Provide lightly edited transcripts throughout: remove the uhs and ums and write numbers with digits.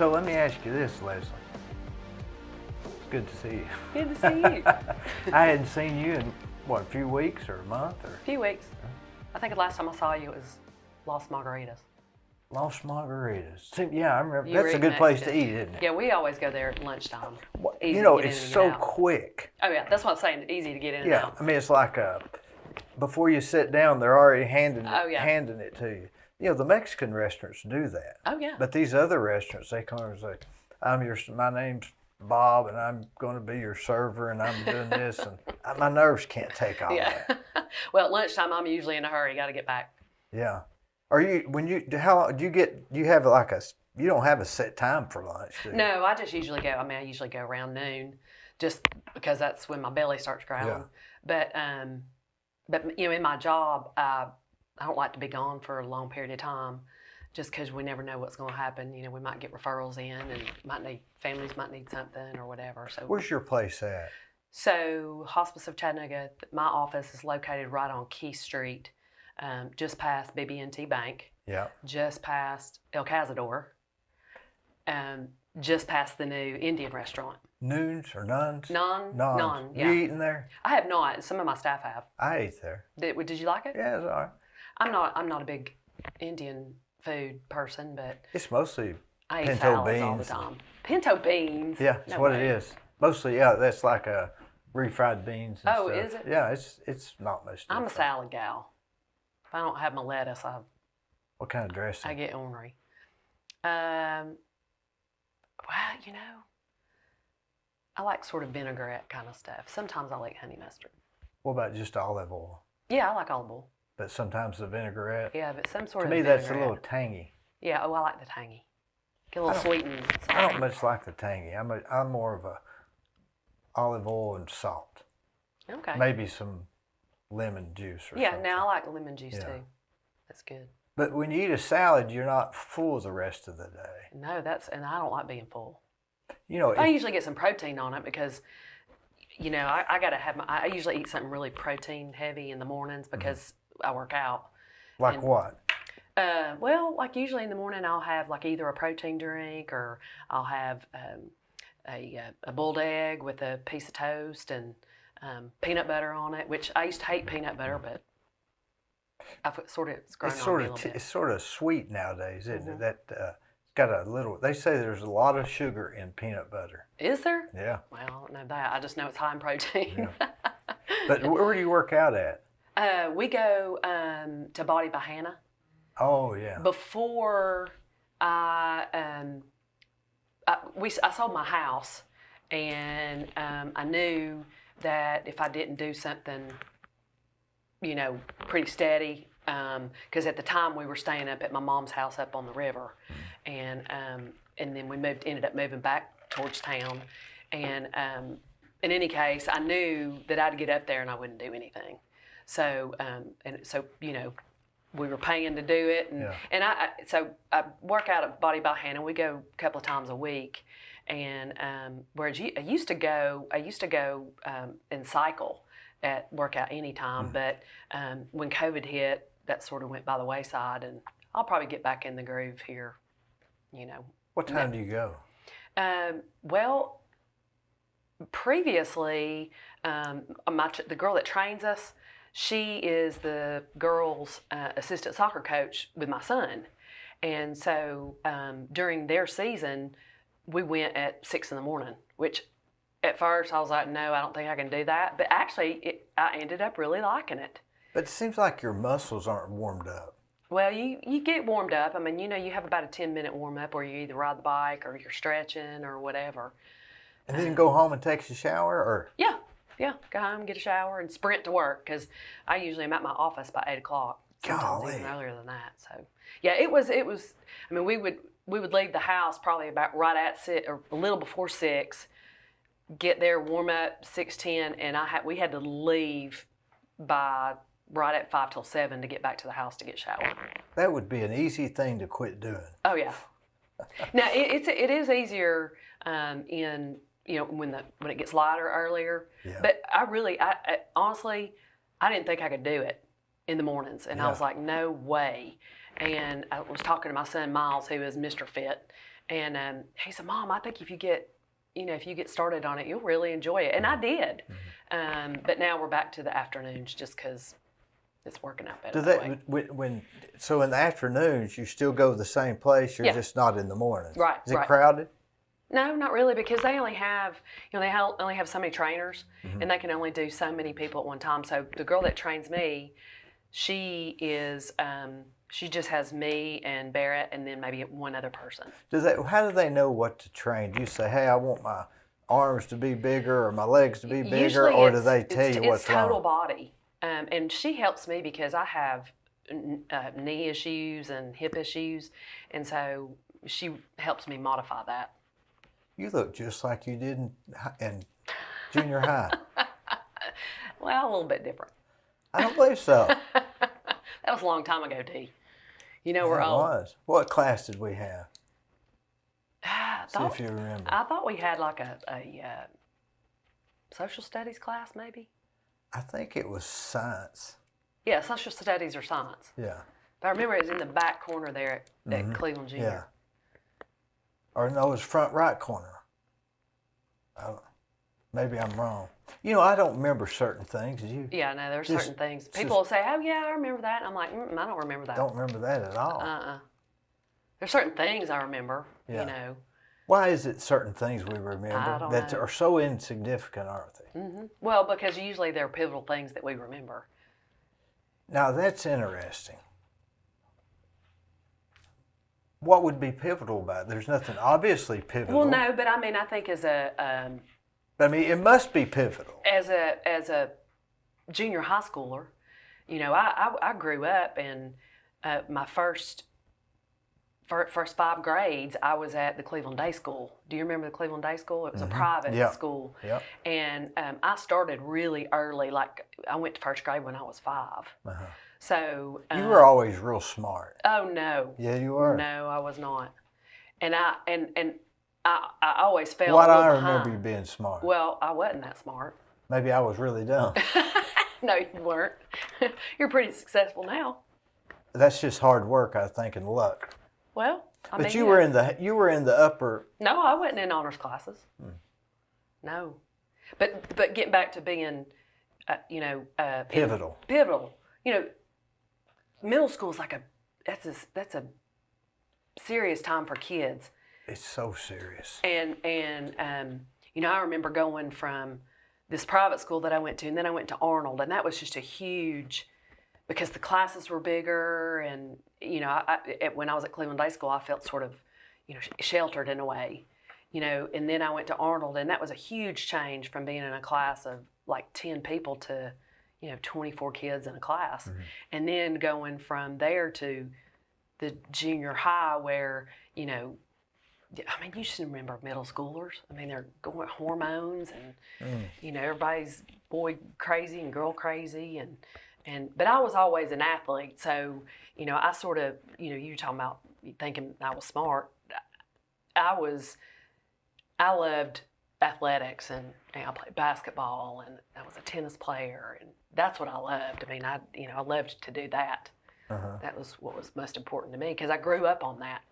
So let me ask you this, Leslie. It's good to see you. Good to see you. I hadn't seen you in, what, a few weeks or a month? Or A few weeks. I think the last time I saw you was Los Margaritas. Los Margaritas. Yeah, I remember. You were That's a eating good place to Mexican. eat, isn't it? Yeah, we always go there at lunchtime. Easy You know, to get it's in and so get out. quick. Oh yeah, that's what I'm saying. Easy to get in and Yeah, out. I mean, it's like before you sit down, they're already handing it to you. You know, the Mexican restaurants do that. Oh yeah. But these other restaurants, they come and say, my name's Bob, and I'm going to be your server, and I'm doing this, and my nerves can't take all that. Well, at lunchtime, I'm usually in a hurry. Got to get back. Yeah. How long do you have like you don't have a set time for lunch, do you? No, I just usually go. I usually go around noon, just because that's when my belly starts growling. Yeah. But you know, in my job, I don't like to be gone for a long period of time, just because we never know what's going to happen. You know, we might get referrals in, and families might need something or whatever. So where's your place at? So Hospice of Chattanooga, my office is located right on Key Street, just past BB&T Bank. Yeah. Just past El Cazador. Just past the new Indian restaurant. Noons or nuns? None. Yeah. You eating there? I have not. Some of my staff have. I ate there. Did you like it? Yeah, it's all right. I'm not a big Indian food person, but it's mostly I eat pinto salads beans all the time. Pinto beans. Yeah, that's what it is. Mostly, yeah, that's like refried beans and stuff. Is it? Yeah, it's not much different. I'm a salad gal. If I don't have my lettuce, What kind of dressing? I get ornery. Well, you know, I like sort of vinaigrette kind of stuff. Sometimes I like honey mustard. What about just olive oil? Yeah, I like olive oil. But sometimes the vinaigrette. Yeah, but some sort to of me, vinaigrette. that's a little tangy. Yeah, I like the tangy. Get a little sweet and salty. I don't much like the tangy. I'm more of a olive oil and salt. Okay. Maybe some lemon juice or something. Yeah, I like lemon juice too. That's good. But when you eat a salad, you're not full the rest of the day. No, and I don't like being full. You know, I usually get some protein on it because, you know, I got to have I usually eat something really protein heavy in the mornings because I work out. Like what? Well, like usually in the morning I'll have like either a protein drink or I'll have a boiled egg with a piece of toast and peanut butter on it, which I used to hate peanut butter, but it's grown on me a little bit. It's sort of sweet nowadays, isn't it? That it's got a little. They say there's a lot of sugar in peanut butter. Is there? Yeah. Well, I don't know that. I just know it's high in protein. Yeah. But where do you work out at? We go to Body by Hannah. Oh yeah. Before I sold my house, and I knew that if I didn't do something, you know, pretty steady, because at the time we were staying up at my mom's house up on the river, and then we ended up moving back towards town, and in any case, I knew that I'd get up there and I wouldn't do anything. So you know, we were paying to do it, and I work out at Body by Hannah. We go a couple of times a week, and whereas I used to go and cycle at workout anytime, but when COVID hit, that sort of went by the wayside, and I'll probably get back in the groove here, you know. What time do you go? Well, previously, the girl that trains us, she is the girls' assistant soccer coach with my son. And so during their season, we went at 6 a.m, which at first I was like, no, I don't think I can do that. But actually, I ended up really liking it. But it seems like your muscles aren't warmed up. Well, you get warmed up. I mean, you know, you have about a 10-minute warm-up where you either ride the bike or you're stretching or whatever. And then go home and take a shower, or? Yeah, go home, get a shower, and sprint to work, because I usually am at my office by 8 o'clock. Sometimes even earlier than that. So, yeah, it was. I mean, we would leave the house probably about right at 6 or a little before 6. Get there, warm up 6:10, and we had to leave by right at 5 till 7 to get back to the house to get showered. That would be an easy thing to quit doing. Oh yeah. Now it is easier in, you know, when it gets lighter earlier. Yeah. But I honestly, I didn't think I could do it in the mornings, and I was like, no way. And I was talking to my son Miles, who is Mr. Fit, And he said, Mom, I think if you get started on it, you'll really enjoy it. And I did. But now we're back to the afternoons just because it's working out better. So in the afternoons, you still go to the same place, you're just not in the mornings. Right. Is it crowded? No, not really, because they only have, only have so many trainers, and they can only do so many people at one time. So the girl that trains me, she is, she just has me and Barrett, and then maybe one other person. How do they know what to train? Do you say, hey, I want my arms to be bigger or my legs to be bigger, Usually or do they tell you what's wrong? It's total body, and she helps me because I have knee issues and hip issues, and so she helps me modify that. You look just like you did in junior high. Well, a little bit different. I don't believe so. That was a long time ago, Dee. We're old. It was. What class did we have? See if you remember. I thought we had like a social studies class, maybe. I think it was science. Yeah, social studies or science. Yeah. But I remember it was in the back corner there at Cleveland Junior. Yeah. Or no, it was front right corner. Maybe I'm wrong. I don't remember certain things. Yeah, no, there's certain things. People will say, oh, yeah, I remember that. And I'm like, I don't remember that. Don't remember that at all. There's certain things I remember, Why is it certain things we remember that are so insignificant, aren't they? Mm-hmm. Well, because usually they're pivotal things that we remember. Now, that's interesting. What would be pivotal about it? There's nothing obviously pivotal. Well, no, but I think as a... it must be pivotal. As a junior high schooler, I grew up and my first 5 grades, I was at the Cleveland Day School. Do you remember the Cleveland Day School? It was a private school. Yep. And I started really early. Like, I went to first grade when I was 5. Uh-huh. So you were always real smart. Oh no. Yeah, you were. No, I was not. And I always felt What a little I remember behind. you being smart. Well, I wasn't that smart. Maybe I was really dumb. No, you weren't. You're pretty successful now. That's just hard work, I think, and luck. Well, but you were in the upper. No, I wasn't in honors classes. No, but getting back to being, pivotal. Pivotal. Middle school is like that's a serious time for kids. It's so serious. And I remember going from this private school that I went to, and then I went to Arnold, and that was just a huge, because the classes were bigger, and when I was at Cleveland Day School, I felt sort of, sheltered in a way, and then I went to Arnold, and that was a huge change from being in a class of like 10 people to 24 kids in a class. Mm-hmm. And then going from there to the junior high where, you just remember middle schoolers. They're going hormones and, everybody's boy crazy and girl crazy. But I was always an athlete. So, I sort of, you talking about thinking I was smart. I loved athletics, and I played basketball, and I was a tennis player, and that's what I loved. I loved to do that. Uh-huh. That was what was most important to me because I grew up on that.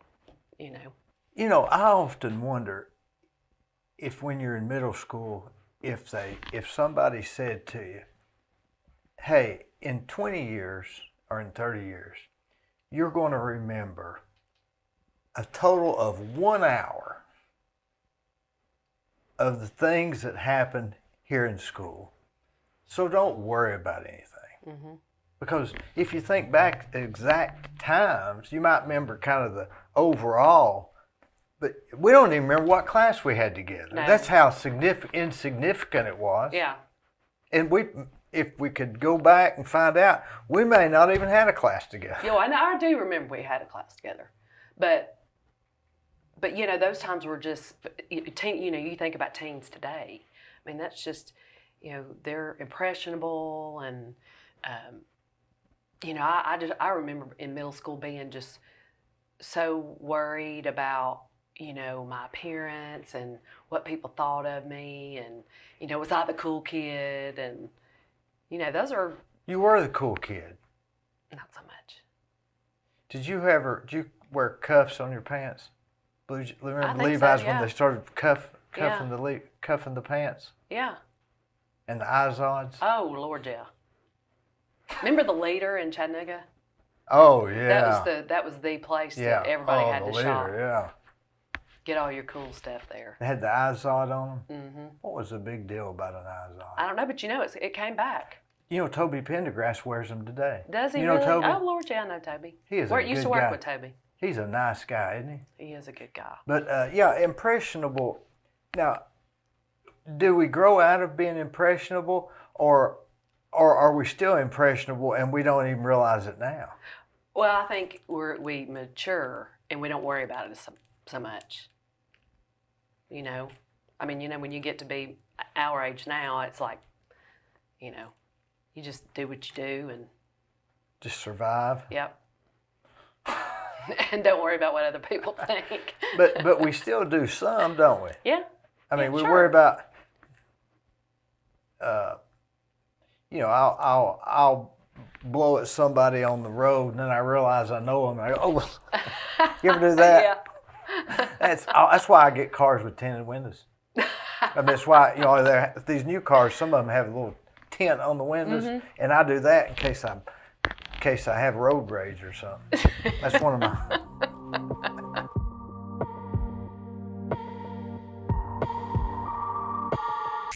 I often wonder if when you're in middle school, if somebody said to you, "Hey, in 20 years or in 30 years, you're going to remember a total of 1 hour of the things that happened here in school. So don't worry about anything." Mm-hmm. Because if you think back to exact times, you might remember kind of the overall, but we don't even remember what class we had together. No. That's how insignificant it was. Yeah. And if we could go back and find out, we may not even had a class together. I do remember we had a class together. But those times were just, you think about teens today. That's just, they're impressionable, and I remember in middle school being just so worried about my appearance and what people thought of me, and was I the cool kid, and those are. You were the cool kid. Not so much. Did you wear cuffs on your pants? Remember think Levi's so, when yeah. they started cuffing Yeah. cuffing the pants Yeah. and the Izods? Oh, Lord, yeah. Remember the Leader in Chattanooga? Oh yeah. That was the place Yeah. that everybody oh, had the to leader. shop. Yeah. Get all your cool stuff there. They had the Izod on them. Mm-hmm. What was the big deal about an Izod? I don't know, but it came back. You know, Toby Pendergrass wears them today. Does he you know really? Toby? Oh, Lord, yeah, I know Toby. He is a Used good to work guy. with Toby. He's a nice guy, isn't he? He is a good guy. But yeah, impressionable. Now, do we grow out of being impressionable, or are we still impressionable and we don't even realize it now? Well, I think we mature and we don't worry about it so much. You know, I mean, you know, when you get to be our age now, it's like, you know, you just do what you do and Just survive. yep. And don't worry about what other people think. But we still do some, don't we? Yeah. I mean, Yeah, we sure. worry about. You know, I'll blow at somebody on the road, and then I realize I know them. And I go, oh, you ever do that? Yeah. That's why I get cars with tinted windows. I mean, that's why, you know, these new cars, some of them have a little tint on the windows, and I do that in case I have road rage or something. That's one of my.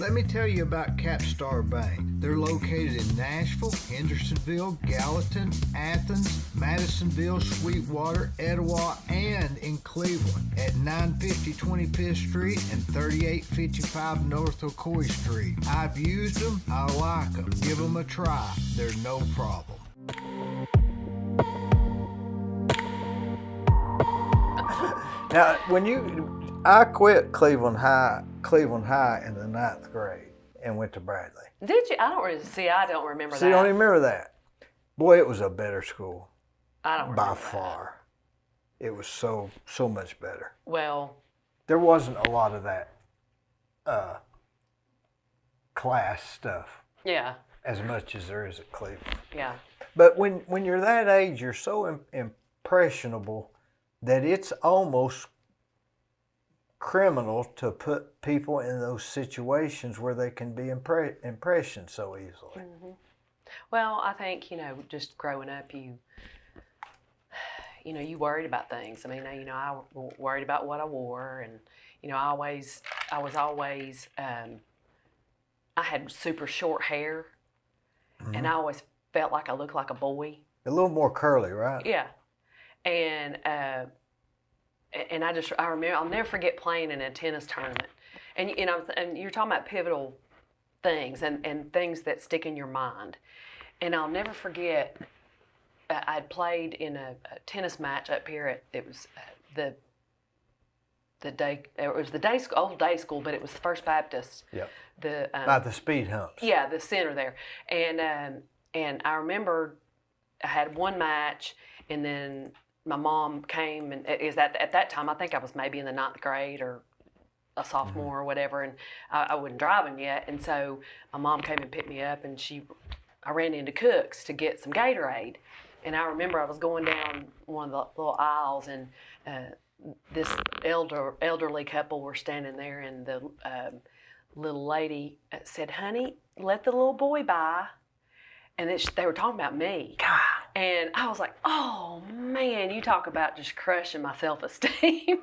Let me tell you about Capstar Bank. They're located in Nashville, Hendersonville, Gallatin, Athens, Madisonville, Sweetwater, Etowah, and in Cleveland at 950 25th Street and 3855 North Ocoee Street. I've used them. I like them. Give them a try. They're no problem. Now, I quit Cleveland High in the 9th grade and went to Bradley. Did you? I don't remember So that. you don't even remember that? Boy, it was a better school I don't by remember that. far. It was so much better. Well, There wasn't a lot of that class stuff yeah, as much as there is at Cleveland. yeah. But when you're that age, you're so impressionable that it's almost criminal to put people in those situations where they can be impressioned so easily. Well, I think, you know, just growing up, you worried about things. I mean, you know, I worried about what I wore, and you know, I was always, I had super short hair, and I always felt like I looked like a boy. A little more curly, right? Yeah, and I remember, I'll never forget playing in a tennis tournament, and you know, and you're talking about pivotal things and things that stick in your mind, and I'll never forget. I'd played in a tennis match up here it was the old day school, but it was the First Baptist. Yep. By the speed humps. Yeah, the center there, and I remember I had one match, and then my mom came, and at that time I think I was maybe in the 9th grade or a sophomore or whatever, and I wasn't driving yet, and so my mom came and picked me up, and I ran into Cook's to get some Gatorade. And I remember I was going down one of the little aisles, and this elderly couple were standing there, and the little lady said, "Honey, let the little boy by." And they were talking about me. God. And I was like, oh, man, you talk about just crushing my self-esteem.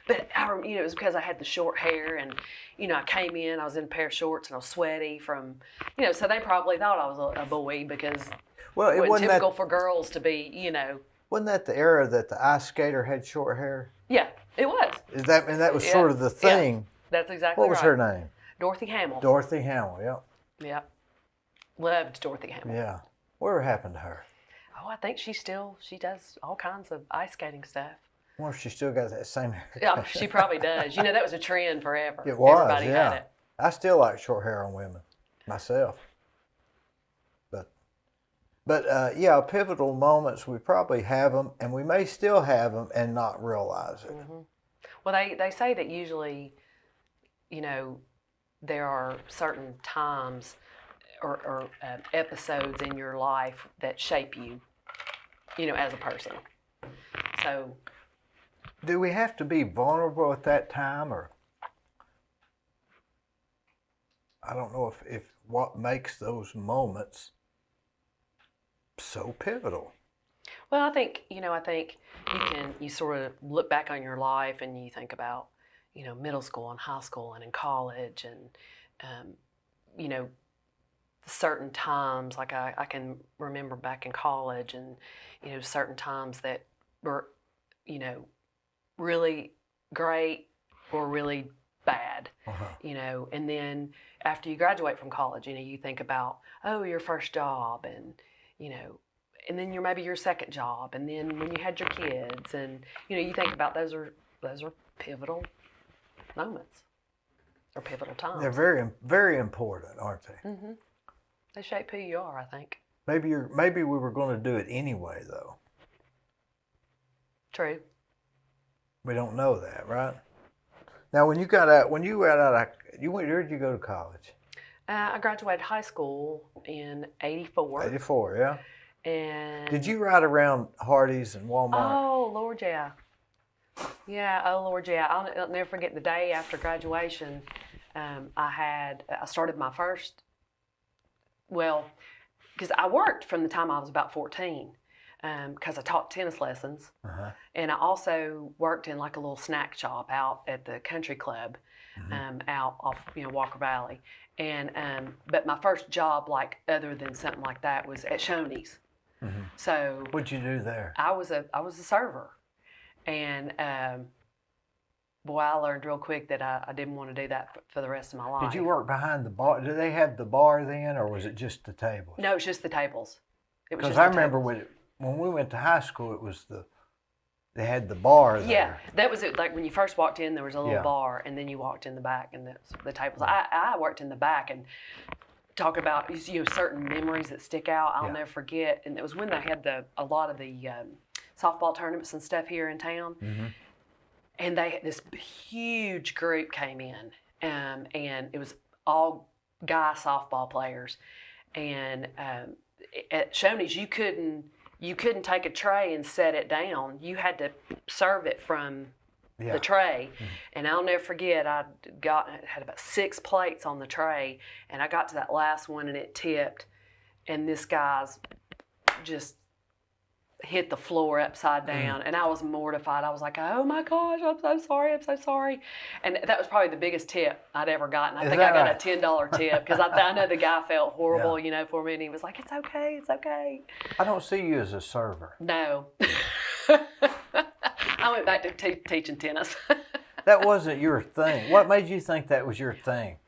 But it was because I had the short hair, and, you know, I came in, I was in a pair of shorts, and I was sweaty from, you know, so they probably thought I was a boy because it wasn't typical for girls to be, you know. Wasn't that the era that the ice skater had short hair? Yeah, it was. That was sort of the thing. Yeah, that's exactly right. What was her name? Dorothy Hamill. Dorothy Hamill, yep. Yep. Loved Dorothy Hamill. Yeah. Whatever happened to her? Oh, I think she does all kinds of ice skating stuff. I wonder if she still got that same hair. Yeah, she probably does. You know, that was a trend forever. It was, Everybody yeah. had it. I still like short hair on women, myself. But yeah, pivotal moments, we probably have them, and we may still have them and not realize it. Mm-hmm. Well, they say that usually, you know, there are certain times or episodes in your life that shape you, you know, as a person. So Do we have to be vulnerable at that time, or I don't know if what makes those moments so pivotal? Well, I think you sort of look back on your life and you think about, middle school and high school and in college and, you know, certain times, like I can remember back in college and, certain times that were, really great or really bad, and then after you graduate from college, you think about, oh, your first job and, and then maybe your second job, and then when you had your kids, and you think about those are pivotal moments or pivotal times. They're very, very important, aren't they? Mm-hmm. They shape who you are, I think. Maybe we were going to do it anyway, though. True. We don't know that, right? Now, where did you go to college? I graduated high school in '84. '84, yeah. And did you ride around Hardee's and Walmart? Oh, Lord, yeah. Yeah, oh, Lord, yeah. I'll never forget the day after graduation. I started my first, because I worked from the time I was about 14, because I taught tennis lessons. Uh-huh. And I also worked in like a little snack shop out at the country club, out off, Walker Valley. And, but my first job, like other than something like that, was at Shoney's. Mm-hmm. So what'd you do there? I was a server, and boy, I learned real quick that I didn't want to do that for the rest of my life. Did you work behind the bar? Did they have the bar then, or was it just the tables? No, it was just the tables. Because I remember when we went to high school, they had the bar there. Yeah, that was it. Like when you first walked in, there was a little bar, and then you walked in the back, and the tables. I worked in the back, and talk about certain memories that stick out. I'll never forget, and it was when they had a lot of the softball tournaments and stuff here in town, and this huge group came in, and it was all guy softball players, and at Shoney's you couldn't take a tray and set it down. You had to serve it from the tray. Mm-hmm. And I'll never forget, I had about 6 plates on the tray, and I got to that last one and it tipped, and this guy's just hit the floor upside down, and I was mortified. I was like, oh my gosh, I'm so sorry. And that was probably the biggest tip I'd ever gotten. I think I got a $10 tip, because I know the guy felt horrible, for me, and he was like, it's okay. I don't see you as a server. No. I went back to teaching tennis. That wasn't your thing. What made you think that was your thing?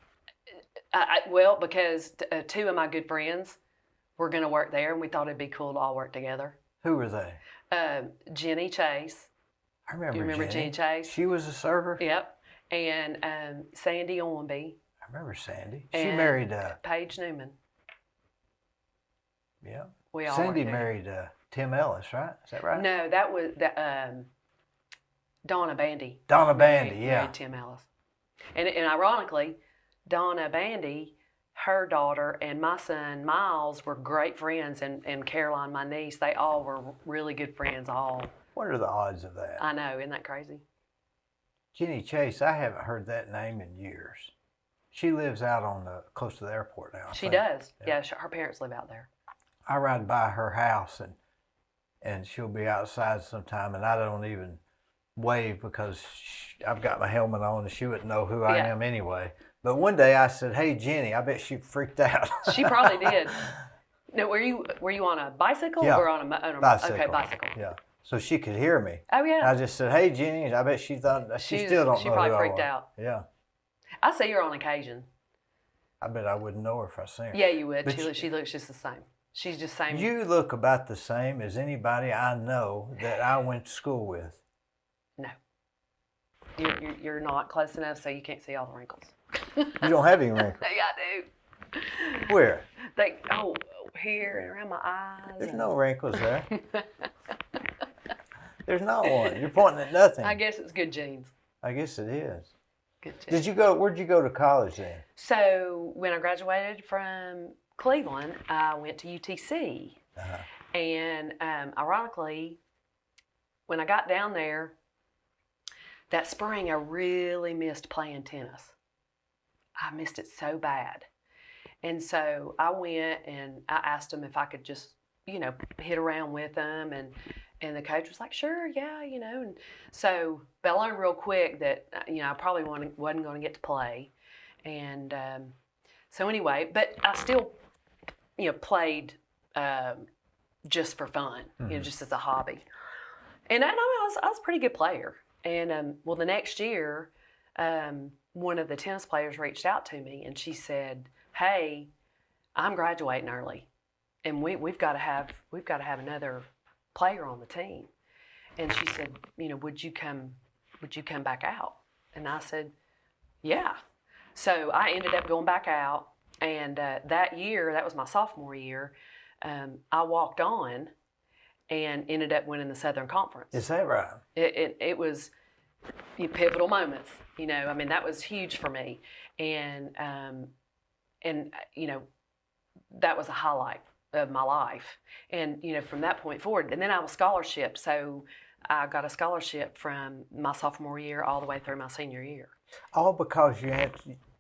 Well, because 2 of my good friends were going to work there, and we thought it'd be cool to all work together. Who were they? Jenny Chase. I remember. Do you remember Jenny Chase? She was a server? Yep. And Sandy Ormby. I remember Sandy. She married Paige Newman. Yeah. We all Sandy married Tim Ellis, right? Is that right? No, that was Donna Bandy. Donna Bandy, married Tim Ellis. And ironically, Donna Bandy, her daughter, and my son Miles were great friends, and Caroline, my niece, they all were really good friends. All. What are the odds of that? I know, isn't that crazy? Jenny Chase, I haven't heard that name in years. She lives out close to the airport now. She does. Yeah, her parents live out there. I ride by her house, and she'll be outside sometime, and I don't even wave because I've got my helmet on, and she wouldn't know who I am anyway. But one day I said, "Hey, Jenny," I bet she freaked out. She probably did. No, were you on a bicycle or on a bicycle? Okay, bicycle. Yeah, so she could hear me. Oh yeah. And I just said, "Hey, Jenny." I bet she thought she still don't know who I was. She probably freaked out. Yeah. I see her on occasion. I bet I wouldn't know her if I seen her. Yeah, you would. She looks just the same. She's just same. You look about the same as anybody I know that I went to school with. No. You're not close enough, so you can't see all the wrinkles. You don't have any wrinkles? Yeah, I do. Where? Here and around my eyes. There's no wrinkles there. There's not one. You're pointing at nothing. I guess it's good genes. I guess it is. Good genes. Where'd you go to college then? So when I graduated from Cleveland, I went to UTC. Uh-huh. And ironically, when I got down there, that spring I really missed playing tennis. I missed it so bad. And so I went and I asked them if I could just, hit around with them. And the coach was like, sure, yeah, And so, but I learned real quick that, I probably wasn't going to get to play. And so anyway, but I still, played just for fun, just as a hobby. And I was a pretty good player. And well, the next year, one of the tennis players reached out to me and she said, hey, I'm graduating early and we've got to have another player on the team. And she said, would you come back out? And I said, yeah. So I ended up going back out, and that year, that was my sophomore year, I walked on and ended up winning the Southern Conference. Is that right? It was pivotal moments, that was huge for me. And that was a highlight of my life. And, from that point forward, and then I was scholarship. So I got a scholarship from my sophomore year all the way through my senior year. All because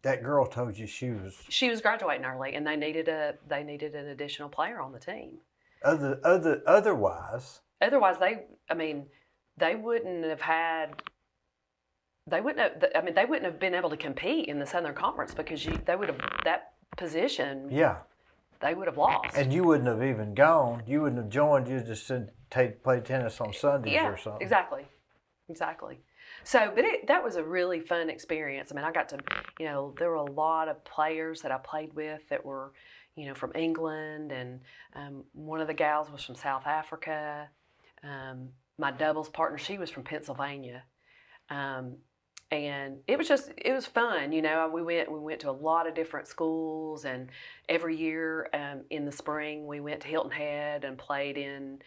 that girl told you she was graduating early, and they needed an additional player on the team. Otherwise, they wouldn't have been able to compete in the Southern Conference because they would have that position. Yeah. They would have lost. And you wouldn't have even gone. You wouldn't have joined. You just said play tennis on Sundays or something. Exactly. So, but that was a really fun experience. I got to, there were a lot of players that I played with that were, from England, and one of the gals was from South Africa. My doubles partner, she was from Pennsylvania. And it was fun. We went to a lot of different schools, and every year in the spring we went to Hilton Head and played in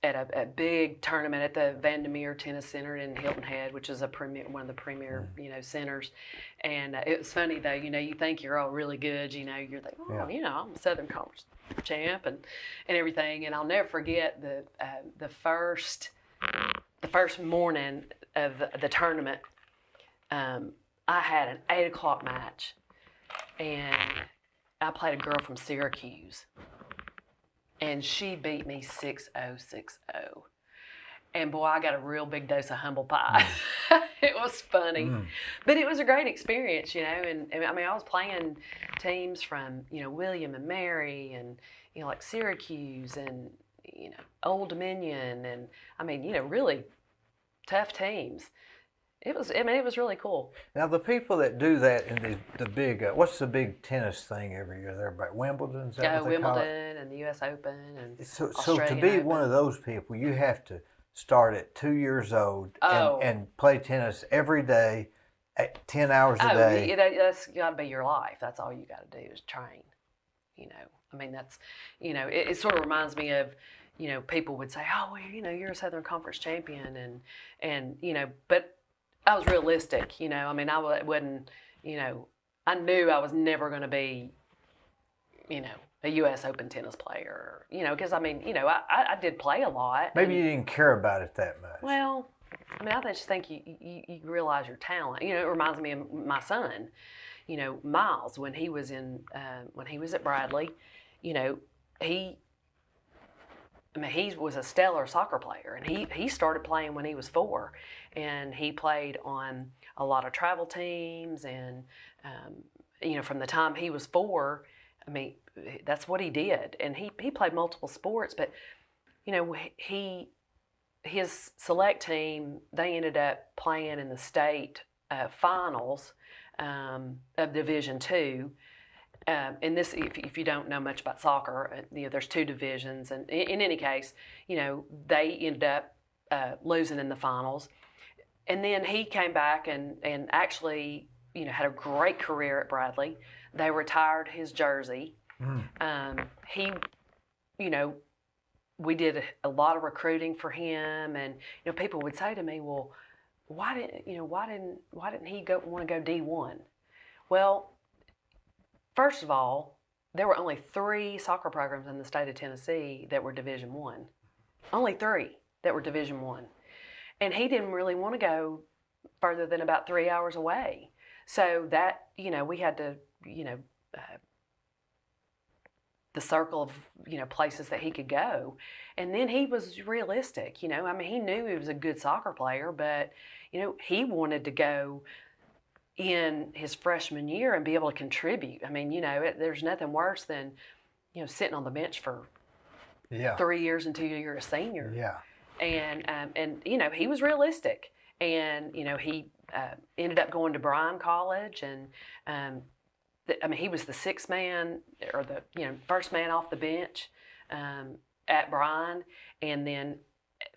at a big tournament at the Vandermeer Tennis Center in Hilton Head, which is one of the premier centers. And it was funny though. You think you're all really good. You're like, I'm a Southern Conference champ and everything. And I'll never forget the first morning of the tournament. I had an 8:00 match, and I played a girl from Syracuse, and she beat me 6-0, 6-0. And boy, I got a real big dose of humble pie. It was funny, but it was a great experience, And I was playing teams from William and Mary, and like Syracuse and Old Dominion, and really tough teams. It was really cool. Now the people that do that in the big, what's the big tennis thing every year? They're about Wimbledon. Is that what they call it? Wimbledon and the U.S. Open and so Australian to be Open. one of those people, you have to start at 2 years old and play tennis every day, at 10 hours a day. That's got to be your life. That's all you got to do is train. That's it sort of reminds me of. People would say, "Oh, well, you're a Southern Conference champion," and but I was realistic. I wasn't. I knew I was never going to be, a U.S. Open tennis player. Because I did play a lot. Maybe you didn't care about it that much. Well, I just think you realize your talent. It reminds me of my son. Miles, when he was at Bradley, he was a stellar soccer player, and he started playing when he was 4, and he played on a lot of travel teams, and from the time he was 4, that's what he did, and he played multiple sports, but his select team, they ended up playing in the state finals of Division II. And this, if you don't know much about soccer, there's 2 divisions, and in any case, they ended up losing in the finals. And then he came back and actually, had a great career at Bradley. They retired his jersey. We did a lot of recruiting for him, and people would say to me, "Well, why didn't he want to go D1?" Well, first of all, there were only 3 soccer programs in the state of Tennessee that were Division I. Only 3 that were Division I. and he didn't really want to go further than about 3 hours away. So that, we had to, the circle of, places that he could go. And then he was realistic, he knew he was a good soccer player, but, he wanted to go in his freshman year and be able to contribute. There's nothing worse than, sitting on the bench for 3 years until you're a senior. Yeah. And he was realistic. And, he ended up going to Bryan College, and he was the sixth man, or the first man off the bench at Bryan, and then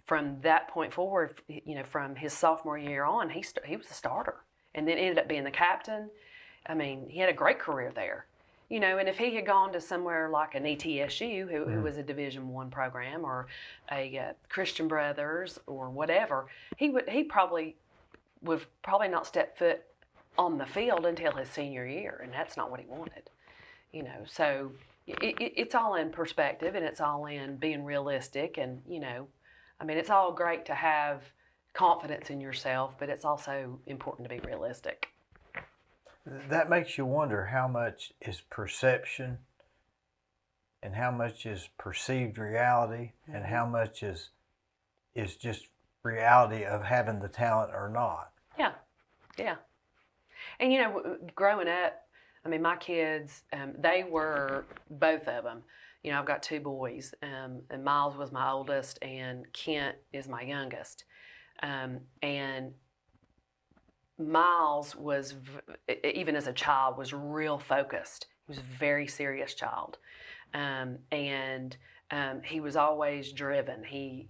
from that point forward, from his sophomore year on, he was a starter, and then ended up being the captain. He had a great career there, and if he had gone to somewhere like an ETSU, who was a Division I program, or a Christian Brothers or whatever, he probably would not step foot on the field until his senior year, and that's not what he wanted. So it's all in perspective, and it's all in being realistic, and it's all great to have confidence in yourself, but it's also important to be realistic. That makes you wonder how much is perception and how much is perceived reality, and how much is just reality of having the talent or not. Yeah. And, growing up, my kids, they were, both of them, I've got two boys, and Miles was my oldest, and Kent is my youngest. And Miles was, even as a child, was real focused. He was a very serious child. And he was always driven. He,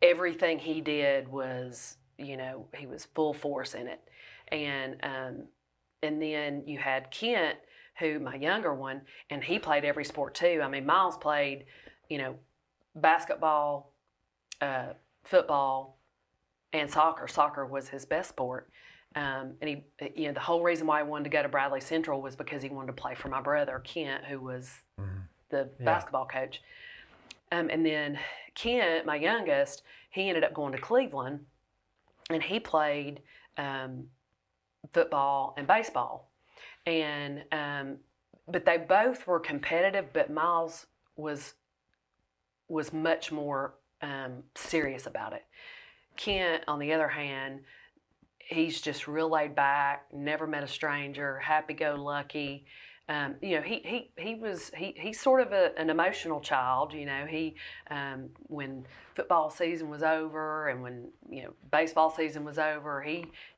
everything he did was, he was full force in it. And then you had Kent, who, my younger one, and he played every sport too. Miles played, basketball, football, and soccer. Soccer was his best sport. And he, the whole reason why he wanted to go to Bradley Central was because he wanted to play for my brother, Kent, who was the basketball coach. And then Kent, my youngest, he ended up going to Cleveland, and he played football and baseball. And but they both were competitive, but Miles was much more serious about it. Kent, on the other hand, he's just real laid back, never met a stranger, happy-go-lucky. He's sort of an emotional child. He when football season was over, and when baseball season was over,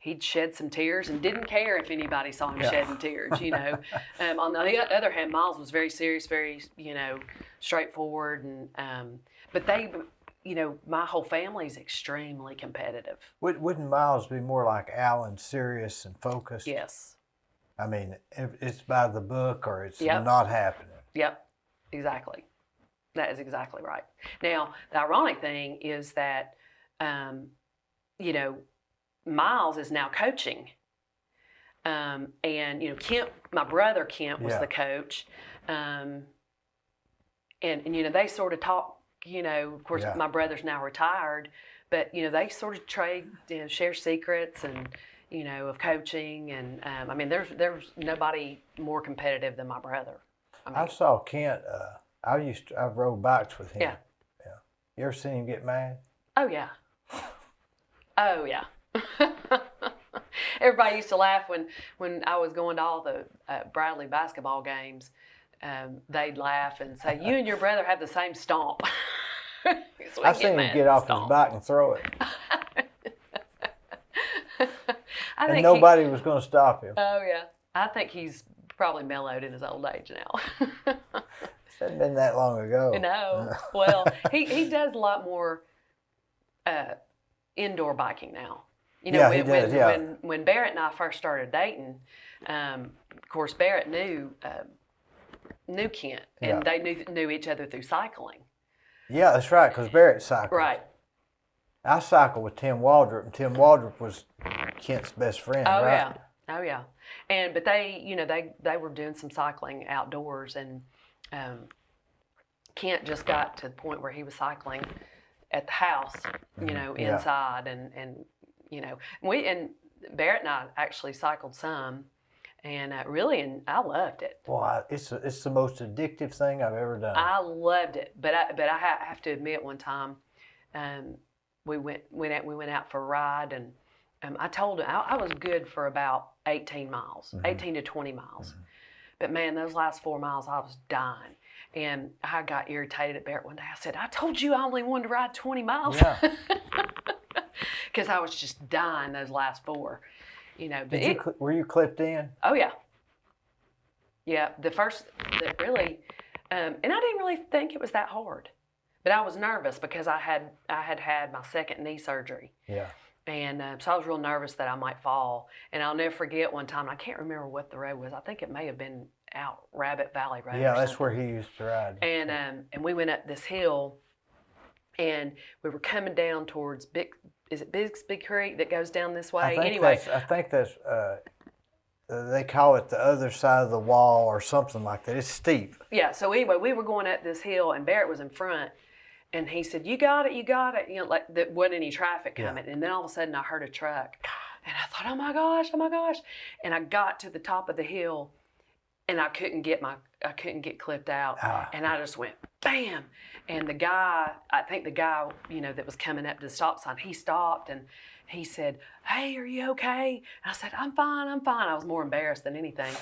he'd shed some tears and didn't care if anybody saw him shedding tears. On the other hand, Miles was very serious, very straightforward, and but they. My whole family's extremely competitive. Wouldn't Miles be more like Alan, serious and focused? Yes. It's by the book, or it's not happening. Yep, exactly. That is exactly right. Now, the ironic thing is that, Miles is now coaching. And, Kent, my brother Kent was the coach. And they sort of talk. Of course, my brother's now retired, but they sort of trade, share secrets and of coaching, and there's nobody more competitive than my brother. I saw Kent. I've rode bikes with him. Yeah. You ever seen him get mad? Oh yeah. Oh yeah. Everybody used to laugh when I was going to all the Bradley basketball games. They'd laugh and say, "You and your brother have the same stomp." So I seen him get off his bike and throw it. And nobody was going to stop him. Oh, yeah. I think he's probably mellowed in his old age now. It hasn't been that long ago. No. Well, he does a lot more indoor biking now. He does. When Barrett and I first started dating, of course, Barrett knew Kent, and they knew each other through cycling. Yeah, that's right, because Barrett cycled. Right. I cycled with Tim Waldrop, and Tim Waldrop was Kent's best friend, right? Oh yeah. But they were doing some cycling outdoors, and Kent just got to the point where he was cycling at the house, inside, and and Barrett and I actually cycled some, and and I loved it. Well, it's the most addictive thing I've ever done. I loved it, but I have to admit, one time, we went out for a ride, and I told him I was good for about 18 miles, 18 to 20 miles. But man, those last 4 miles, I was dying. And I got irritated at Barrett one day. I said, I told you I only wanted to ride 20 miles. Yeah. Because I was just dying those last 4. But were you clipped in? Oh, yeah. Yeah, really, and I didn't really think it was that hard. But I was nervous because I had my second knee surgery. Yeah. And so I was real nervous that I might fall. And I'll never forget one time, I can't remember what the road was. I think it may have been out Rabbit Valley Road. Yeah, that's where he used to ride. And we went up this hill, and we were coming down towards Big Creek that goes down this way? I think that's they call it the other side of the wall or something like that. It's steep. Yeah, so anyway, we were going up this hill, and Barrett was in front. And he said, you got it. Like there wasn't any traffic coming. Yeah. And then all of a sudden I heard a truck. And I thought, oh my gosh. And I got to the top of the hill, and I couldn't get clipped out. And I just went, bam. And I think the guy, that was coming up to the stop sign, he stopped and he said, hey, are you okay? And I said, I'm fine. I was more embarrassed than anything.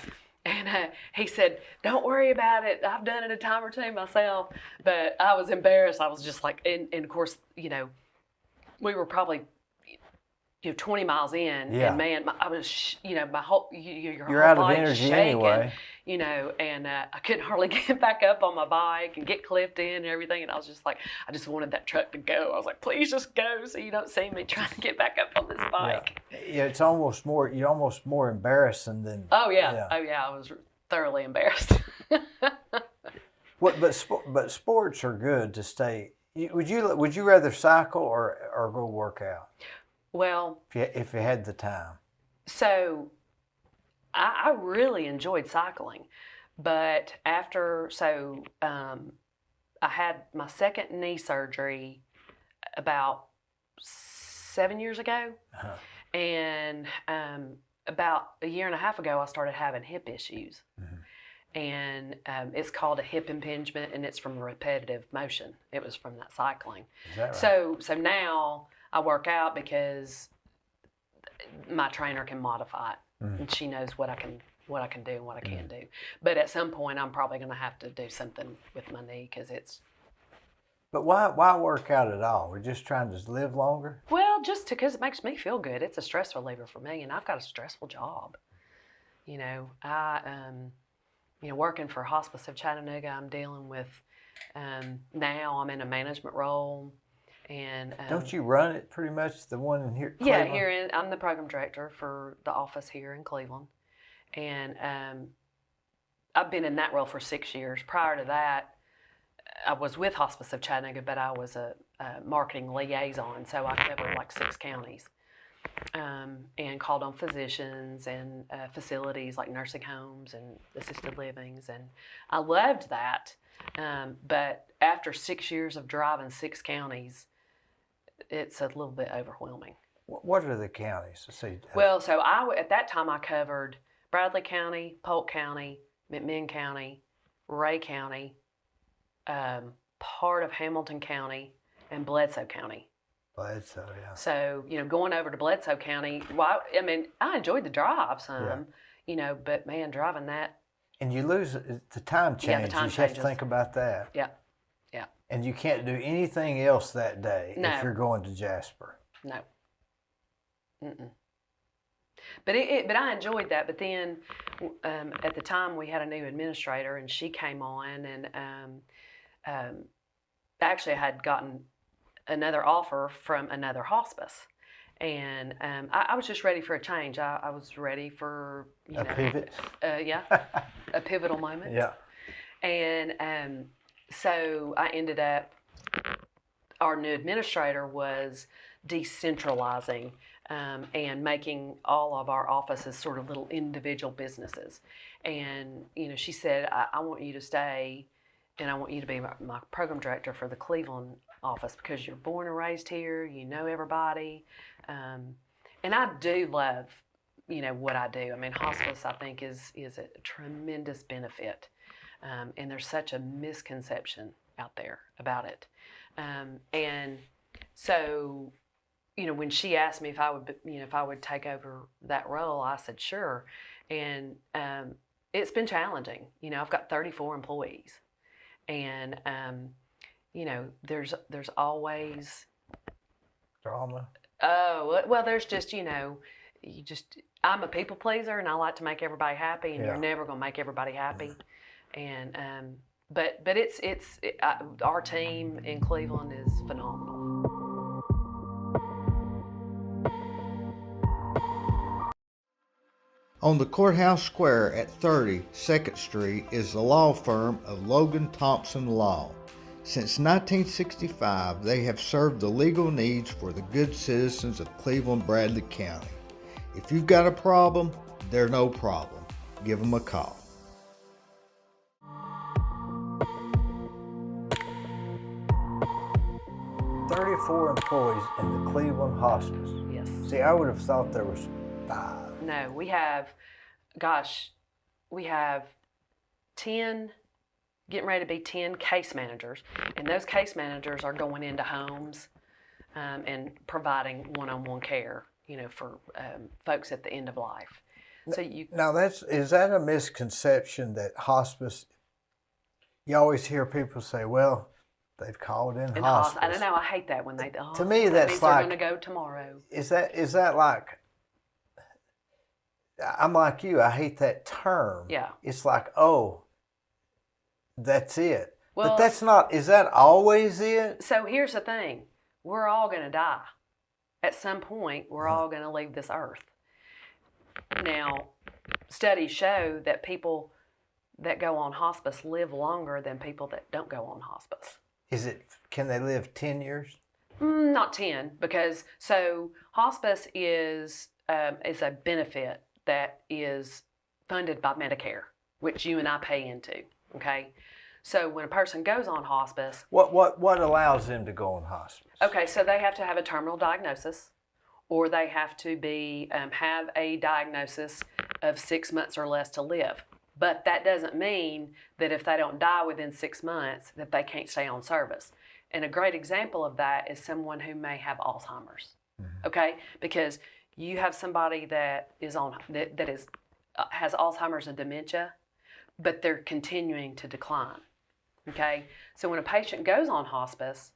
And he said, don't worry about it. I've done it a time or two myself. But I was embarrassed. I was just like, and of course, we were probably 20 miles in. Yeah. And man, I was, my whole, your You're whole out of body's energy shaking, anyway. And I couldn't hardly get back up on my bike and get clipped in and everything. And I was just like, I just wanted that truck to go. I was like, please just go so you don't see me trying to get back up on this bike. Yeah, it's almost more embarrassing than. Oh yeah. I was thoroughly embarrassed. But sports are good to stay. Would you rather cycle or go work out? Well, if you had the time. So, I really enjoyed cycling, but I had my second knee surgery about 7 years ago, and about a year and a half ago, I started having hip issues. And it's called a hip impingement, and it's from repetitive motion. It was from that cycling. Is that right? So now I work out because my trainer can modify it, and she knows what I can do and what I can't do. But at some point, I'm probably going to have to do something with my knee because it's. But why work out at all? We're just trying to live longer? Well, just because it makes me feel good. It's a stress reliever for me, and I've got a stressful job. Working for Hospice of Chattanooga, I'm dealing with, now I'm in a management role. And don't you run it pretty much, the one in here? Yeah, I'm the program director for the office here in Cleveland. And I've been in that role for 6 years. Prior to that, I was with Hospice of Chattanooga, but I was a marketing liaison, so I covered like 6 counties. And called on physicians and facilities like nursing homes and assisted livings, and I loved that. But after 6 years of driving 6 counties, it's a little bit overwhelming. What are the counties? Well, so at that time I covered Bradley County, Polk County, McMinn County, Ray County, part of Hamilton County, and Bledsoe County. Bledsoe, yeah. So, going over to Bledsoe County, I enjoyed the drive some, but man, driving that. And you lose the time change. Yeah, the time changes. You have to think about that. Yeah. And you can't do anything else that day if you're going to Jasper. No. Mm-mm. But I enjoyed that. But then at the time we had a new administrator, and she came on, and actually I had gotten another offer from another hospice, and I was just ready for a change. I was ready for a pivot. A pivotal moment. Yeah. And so I ended up. Our new administrator was decentralizing and making all of our offices sort of little individual businesses. And she said, I want you to stay and I want you to be my program director for the Cleveland office because you're born and raised here, you know everybody. And I do love, what I do. I mean, hospice, I think, is a tremendous benefit. And there's such a misconception out there about it. And so, when she asked me if I would take over that role, I said, sure. And it's been challenging. I've got 34 employees. And, there's always Drama. Oh, well, there's just, I'm a people pleaser and I like to make everybody happy, and Yeah. you're never going to make everybody happy. And, but our team in Cleveland is phenomenal. On the courthouse square at 30 2nd Street is the law firm of Logan Thompson Law. Since 1965, they have served the legal needs for the good citizens of Cleveland-Bradley County. If you've got a problem, they're no problem. Give them a call. "34 employees in the Cleveland Hospice." Yes. See, I would have thought there was 5. No, we have 10, getting ready to be 10 case managers. And those case managers are going into homes and providing one-on-one care, for folks at the end of life. So Now, is that a misconception that hospice? You always hear people say, "Well, they've called in hospice." I don't know. I hate that when they. To me, that that's means like, they're going to go tomorrow. Is that like? I'm like you. I hate that term. Yeah. It's like, oh, that's it. Well, but that's not. Is that always it? So here's the thing: we're all going to die. At some point, we're all going to leave this earth. Now, studies show that people that go on hospice live longer than people that don't go on hospice. Can they live 10 years? Not 10, because hospice is a benefit that is funded by Medicare, which you and I pay into. Okay, so when a person goes on hospice, What allows them to go on hospice? okay, so they have to have a terminal diagnosis, or they have to have a diagnosis of 6 months or less to live. But that doesn't mean that if they don't die within 6 months that they can't stay on service. And a great example of that is someone who may have Alzheimer's. Mm-hmm. Okay, because you have somebody that has Alzheimer's and dementia, but they're continuing to decline. Okay, so when a patient goes on hospice,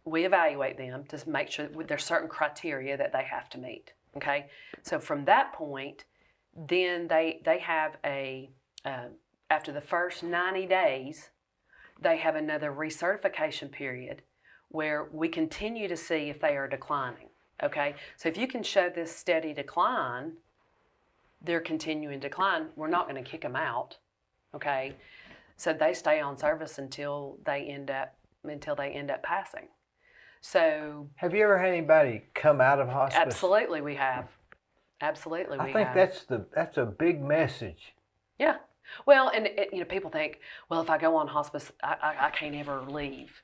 we evaluate them to make sure that there's certain criteria that they have to meet. Okay, so from that point, then they have after the first 90 days, they have another recertification period where we continue to see if they are declining. Okay, so if you can show this steady decline, they're continuing to decline, we're not going to kick them out. Okay, so they stay on service until they end up passing. So have you ever had anybody come out of hospice? Absolutely, we have. Absolutely, we have. I think that's a big message. Yeah. Well, and people think, well, if I go on hospice, I can't ever leave,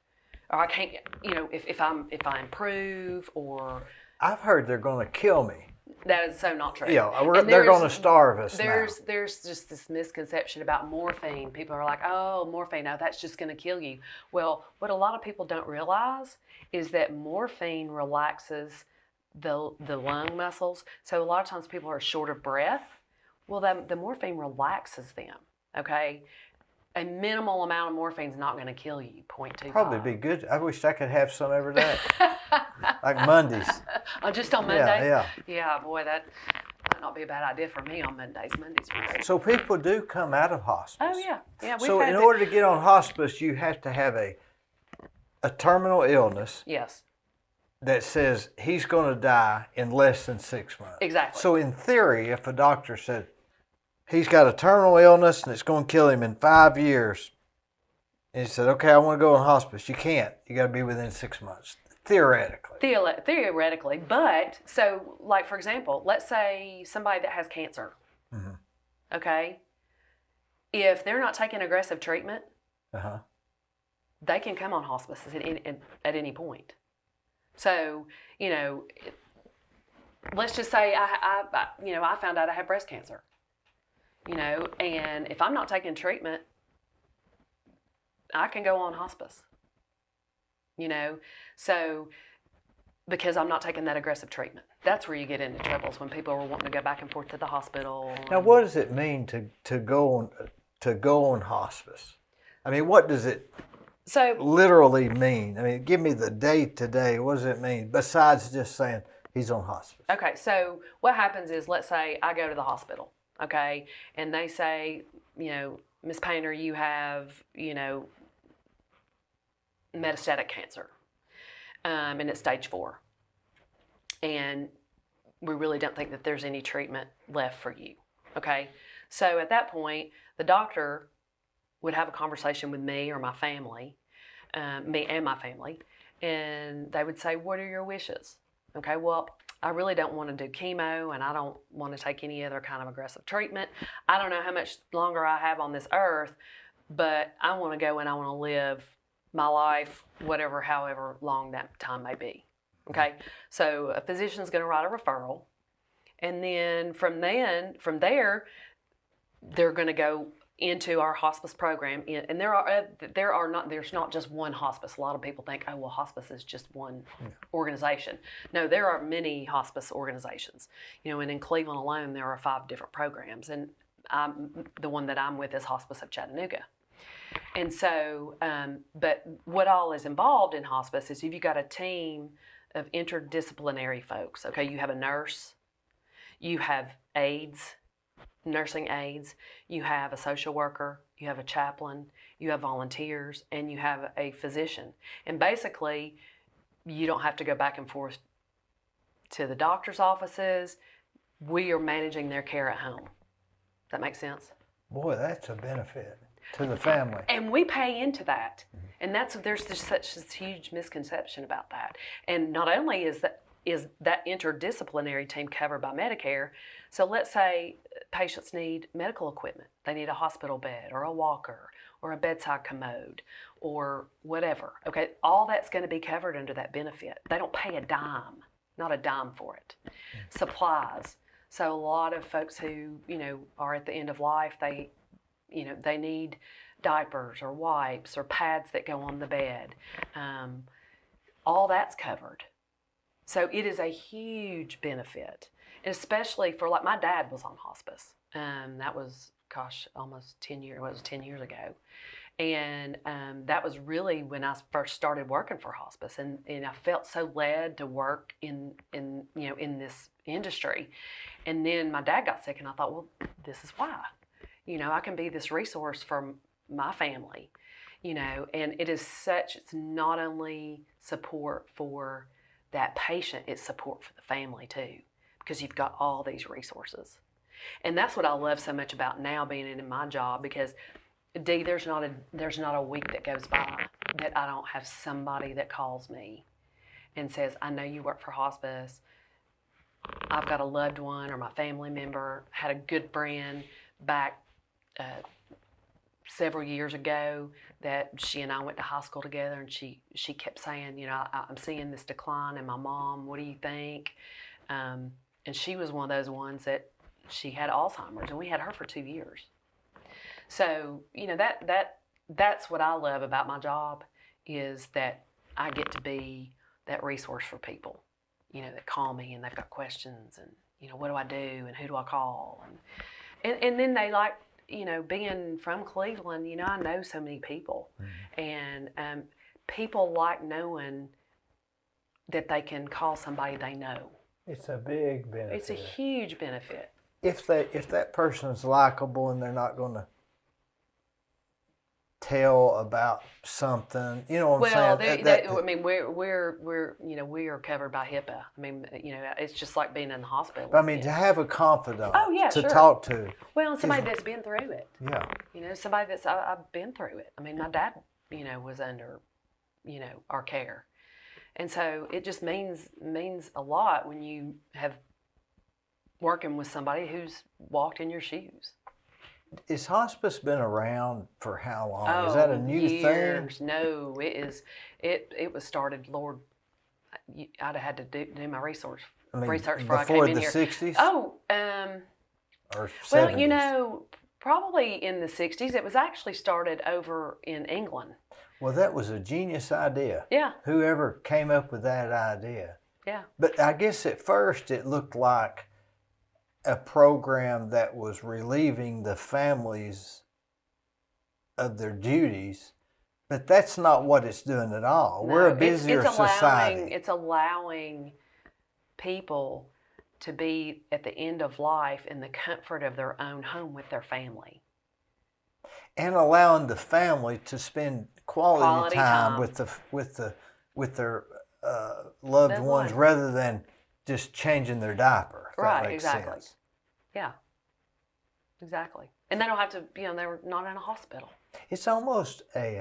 or I can't, if I improve, or I've heard they're going to kill me. That is so not true. Yeah, they're going to starve us now. There's just this misconception about morphine. People are like, oh, morphine, no, that's just going to kill you. Well, what a lot of people don't realize is that morphine relaxes the lung muscles. So a lot of times people are short of breath. Well, the morphine relaxes them, okay? A minimal amount of morphine is not going to kill you, 0.25. Probably be good. I wish I could have some every day. Like Mondays. Oh, just on Mondays? Yeah. Yeah, boy, that might not be a bad idea for me on Mondays. Mondays are great. So people do come out of hospice. Oh, yeah. Yeah. So in order to get on hospice, you have to have a terminal illness. Yes. That says he's going to die in less than 6 months. Exactly. So in theory, if a doctor said he's got a terminal illness and it's going to kill him in 5 years, and he said, okay, I want to go on hospice, you can't. You got to be within 6 months, theoretically. Theoretically, but so like for example, let's say somebody that has cancer. Mm-hmm. Okay. If they're not taking aggressive treatment, Uh-huh. They can come on hospice at any point. So, let's just say I found out I had breast cancer, and if I'm not taking treatment, I can go on hospice, so because I'm not taking that aggressive treatment. That's where you get into troubles, when people are wanting to go back and forth to the hospital. Now, what does it mean to go on hospice? I mean, what does it literally mean? I mean, give me the day to day. What does it mean besides just saying he's on hospice? Okay, so what happens is, let's say I go to the hospital, okay, and they say, Miss Painter, you have, metastatic cancer, and it's stage 4. And we really don't think that there's any treatment left for you, okay? So at that point, the doctor would have a conversation with me or my family, me and my family, and they would say, what are your wishes? Okay, well, I really don't want to do chemo, and I don't want to take any other kind of aggressive treatment. I don't know how much longer I have on this earth, but I want to go and I want to live my life, however long that time may be. Okay, so a physician's going to write a referral, and then from there, they're going to go into our hospice program, and there's not just one hospice. A lot of people think, oh, well, hospice is just one organization. No, there are many hospice organizations. And in Cleveland alone, there are 5 different programs, and the one that I'm with is Hospice of Chattanooga. And so, but what all is involved in hospice is, if you've got a team of interdisciplinary folks, okay, you have a nurse, you have aides, nursing aides, you have a social worker, you have a chaplain, you have volunteers, and you have a physician. And basically, you don't have to go back and forth to the doctor's offices. We are managing their care at home. Does that make sense? Boy, that's a benefit to the family. And we pay into that. And there's just such this huge misconception about that. And not only is that interdisciplinary team covered by Medicare, so let's say patients need medical equipment. They need a hospital bed or a walker or a bedside commode or whatever. Okay, all that's going to be covered under that benefit. They don't pay a dime, not a dime for it. Supplies. So a lot of folks who, are at the end of life, they need diapers or wipes or pads that go on the bed. All that's covered. So it is a huge benefit, and especially for, like, my dad was on hospice. That was, almost 10 years. Well, it was 10 years ago, and that was really when I first started working for hospice, and I felt so led to work in this industry. And then my dad got sick, and I thought, well, this is why. I can be this resource for my family, and it's not only support for that patient, it's support for the family too, because you've got all these resources. And that's what I love so much about now being in my job, because Dee, there's not a week that goes by that I don't have somebody that calls me and says, I know you work for hospice. I've got a loved one, or my family member had a good friend back several years ago that she and I went to high school together, and she kept saying, I'm seeing this decline in my mom. What do you think? And she was one of those ones that she had Alzheimer's, and we had her for 2 years. So, that's what I love about my job, is that I get to be that resource for people, that call me and they've got questions, and, what do I do, and who do I call? And then they like, being from Cleveland, I know so many people. And people like knowing that they can call somebody they know. It's a big benefit. It's a huge benefit. If that person's likable and they're not going to tell about something, what I'm saying? I mean, we are covered by HIPAA. I mean, it's just like being in the hospital. I mean, to have a confidant to sure. talk to. Well, and somebody that's been through it. Yeah. Somebody that's I've been through it. I mean, my dad, was under, our care, and so it just means a lot when you have working with somebody who's walked in your shoes. Is hospice been around for how long? Is that a new years. thing? No, it is. It was started. Lord, I'd have had to do my research before I came in here. Before the 60s? Oh, Or 70s? well, you know, probably in the 60s. It was actually started over in England. Well, that was a genius idea. Yeah. Whoever came up with that idea. Yeah. But I guess at first it looked like a program that was relieving the families of their duties, but that's not what it's doing at all. No, We're a busier society. It's allowing people to be at the end of life in the comfort of their own home with their family. And allowing the family to spend quality time with their loved ones rather than just changing their diaper. If that makes exactly. sense. Yeah, exactly. And they don't have to, you know, they're not in a hospital. It's almost a,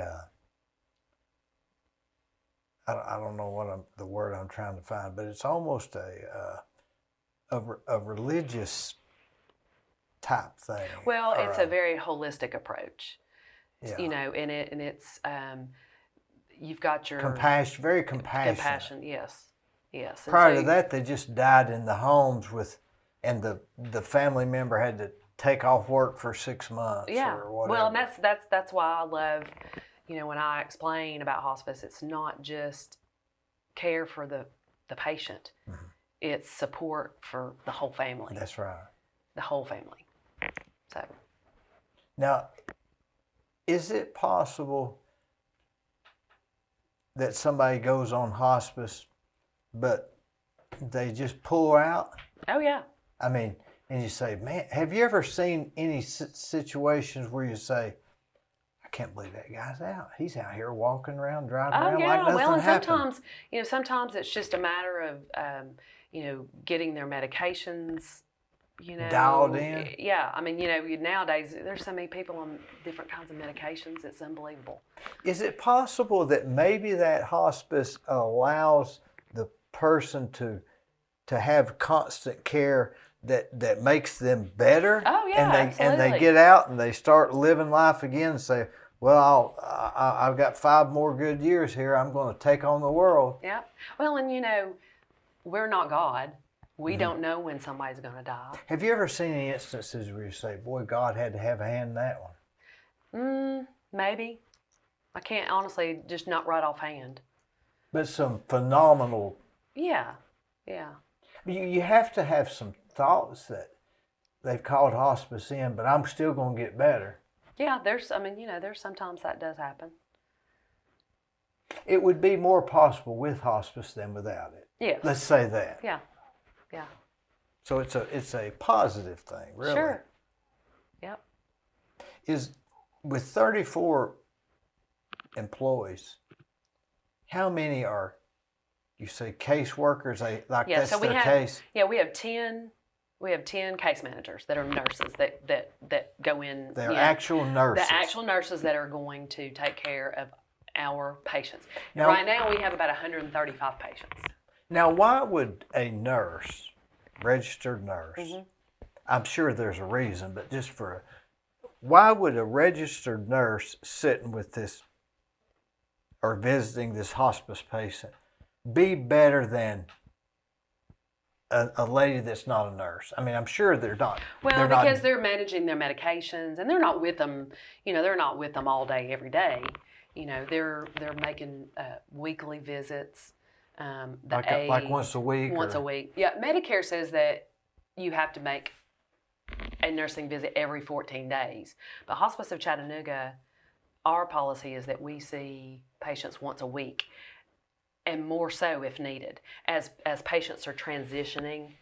I don't know the word I'm trying to find, but it's almost a religious type thing. Well, it's a very holistic approach. Yeah. You know, and it's you've got your very compassionate. Compassion, yes. And prior to that, they just died in the homes and the family member had to take off work for 6 months. Yeah. Or whatever. Well, and that's why I love, you know, when I explain about hospice, it's not just care for the patient. Mm-hmm. It's support for the whole family. That's right. The whole family. So. Now, is it possible that somebody goes on hospice, but they just pull out? Oh, yeah. I mean, and you say, man, have you ever seen any situations where you say, I can't believe that guy's out. He's out here walking around, driving around like nothing well, and happened. sometimes it's just a matter of, you know, getting their medications, you know, dialed in. Yeah, I mean, you know, nowadays there's so many people on different kinds of medications. It's unbelievable. Is it possible that maybe that hospice allows the person to have constant care that makes them better? Oh yeah, absolutely. And they get out and they start living life again and say, well, I've got 5 more good years here. I'm going to take on the world. Yeah. Well, and you know, we're not God. We don't know when somebody's going to die. Have you ever seen any instances where you say, boy, God had to have a hand in that one? Maybe. I can't honestly, just not right offhand. But some phenomenal. Yeah. You have to have some thoughts that they've called hospice in, but I'm still going to get better. Yeah, there's sometimes that does happen. It would be more possible with hospice than without it. Yes. Let's say that. Yeah. So it's a positive thing, really. Sure. Yep. Is with 34 employees, how many are, you say, caseworkers? That's so their case? Yeah, we have 10 case managers that are nurses that go in. They're actual nurses. The actual nurses that are going to take care of our patients. Now, right now we have about 135 patients. Now, why would a nurse, registered nurse, I'm sure there's a reason, but just why would a registered nurse sitting with this or visiting this hospice patient be better than a lady that's not a nurse? I mean, I'm sure they're not. Well, because they're managing their medications and they're not with them, you know, they're not with them all day, every day. You know, they're making weekly visits. Like once a week? Once a week. Yeah, Medicare says that you have to make a nursing visit every 14 days. But Hospice of Chattanooga, our policy is that we see patients once a week, and more so if needed. As patients are transitioning,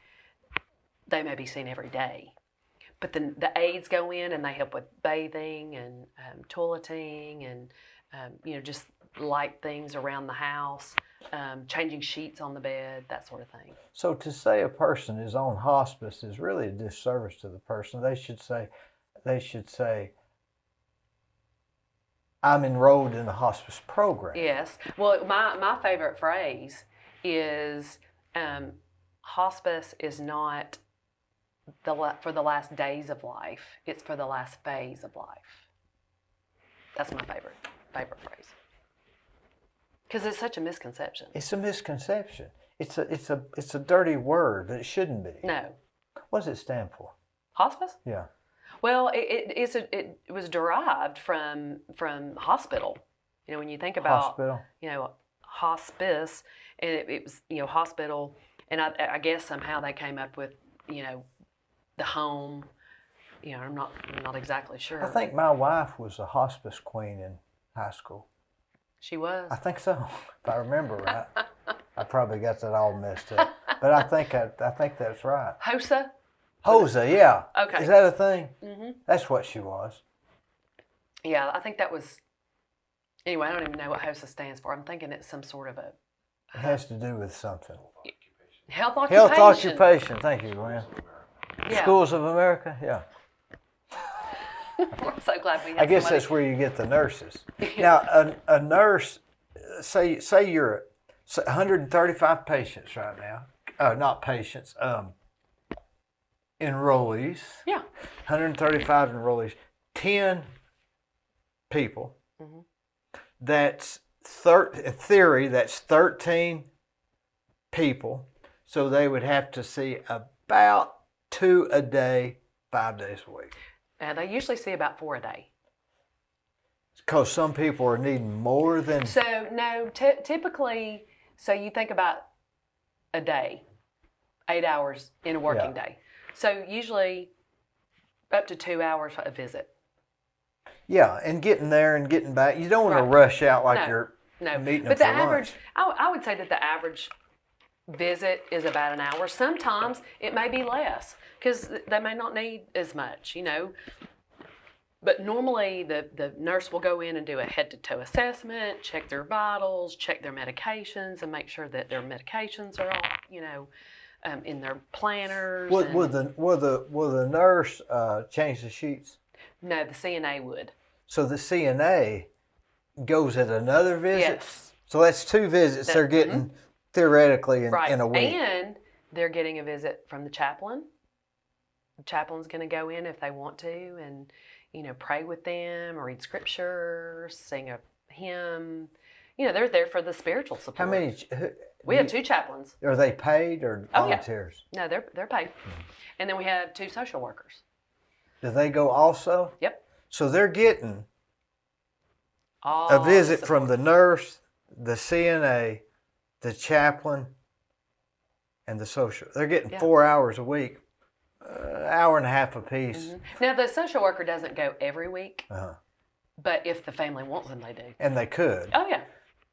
they may be seen every day. But then the aides go in and they help with bathing and toileting and you know, just light things around the house, changing sheets on the bed, that sort of thing. So to say a person is on hospice is really a disservice to the person. They should say, I'm enrolled in a hospice program. Yes. Well, my favorite phrase is hospice is not for the last days of life. It's for the last phase of life. That's my favorite phrase. Because it's such a misconception. It's a misconception. It's a dirty word that it shouldn't be. No. What does it stand for? Hospice? Yeah. Well, it was derived from hospital. When you think about Hospital. Hospice, and it was hospital, and I guess somehow they came up with the home. I'm not exactly sure. I think my wife was a hospice queen in high school. She was. I think so, if I remember right. I probably got that all messed up, but I think that's right. HOSA? HOSA, yeah. Okay. Is that a thing? Mm-hmm. That's what she was. Yeah, I think that was. Anyway, I don't even know what HOSA stands for. I'm thinking it's some sort of a. It has to do with something. Health occupation. Health occupation. Thank you, Gwen. Yeah. Schools of America. Yeah. We're so glad we have I guess somebody. that's where you get the nurses. Now, a nurse, say you're 135 patients right now. Not patients. Enrollees. Yeah. 135 enrollees. 10 people. Mm-hmm. That's in theory, that's 13 people. So they would have to see about 2 a day, 5 days a week. They usually see about 4 a day. Because some people are needing more than... So, no, typically, so you think about a day, 8 hours in a working day. So usually up to 2 hours a visit. Yeah, and getting there and getting back. You don't want to rush out like you're meeting them but for the average, lunch. I would say that the average visit is about an hour. Sometimes it may be less because they may not need as much, But normally the nurse will go in and do a head-to-toe assessment, check their vitals, check their medications, and make sure that their medications are all, in their planners. Will the nurse change the sheets? No, the CNA would. So the CNA goes at another visit? Yes. So that's 2 visits they're getting theoretically in a week. And they're getting a visit from the chaplain. The chaplain's going to go in if they want to and, pray with them, read scripture, sing a hymn. They're there for the spiritual support. How many? We have 2 chaplains. Are they paid or volunteers? No, they're paid. And then we have 2 social workers. Do they go also? Yep. So they're getting All a visit the from the nurse, the CNA, the chaplain, and the social. They're getting 4 hours a week, hour and a half apiece. Mm-hmm. Now, the social worker doesn't go every week, but if the family wants them, they do. And they could. Oh, yeah.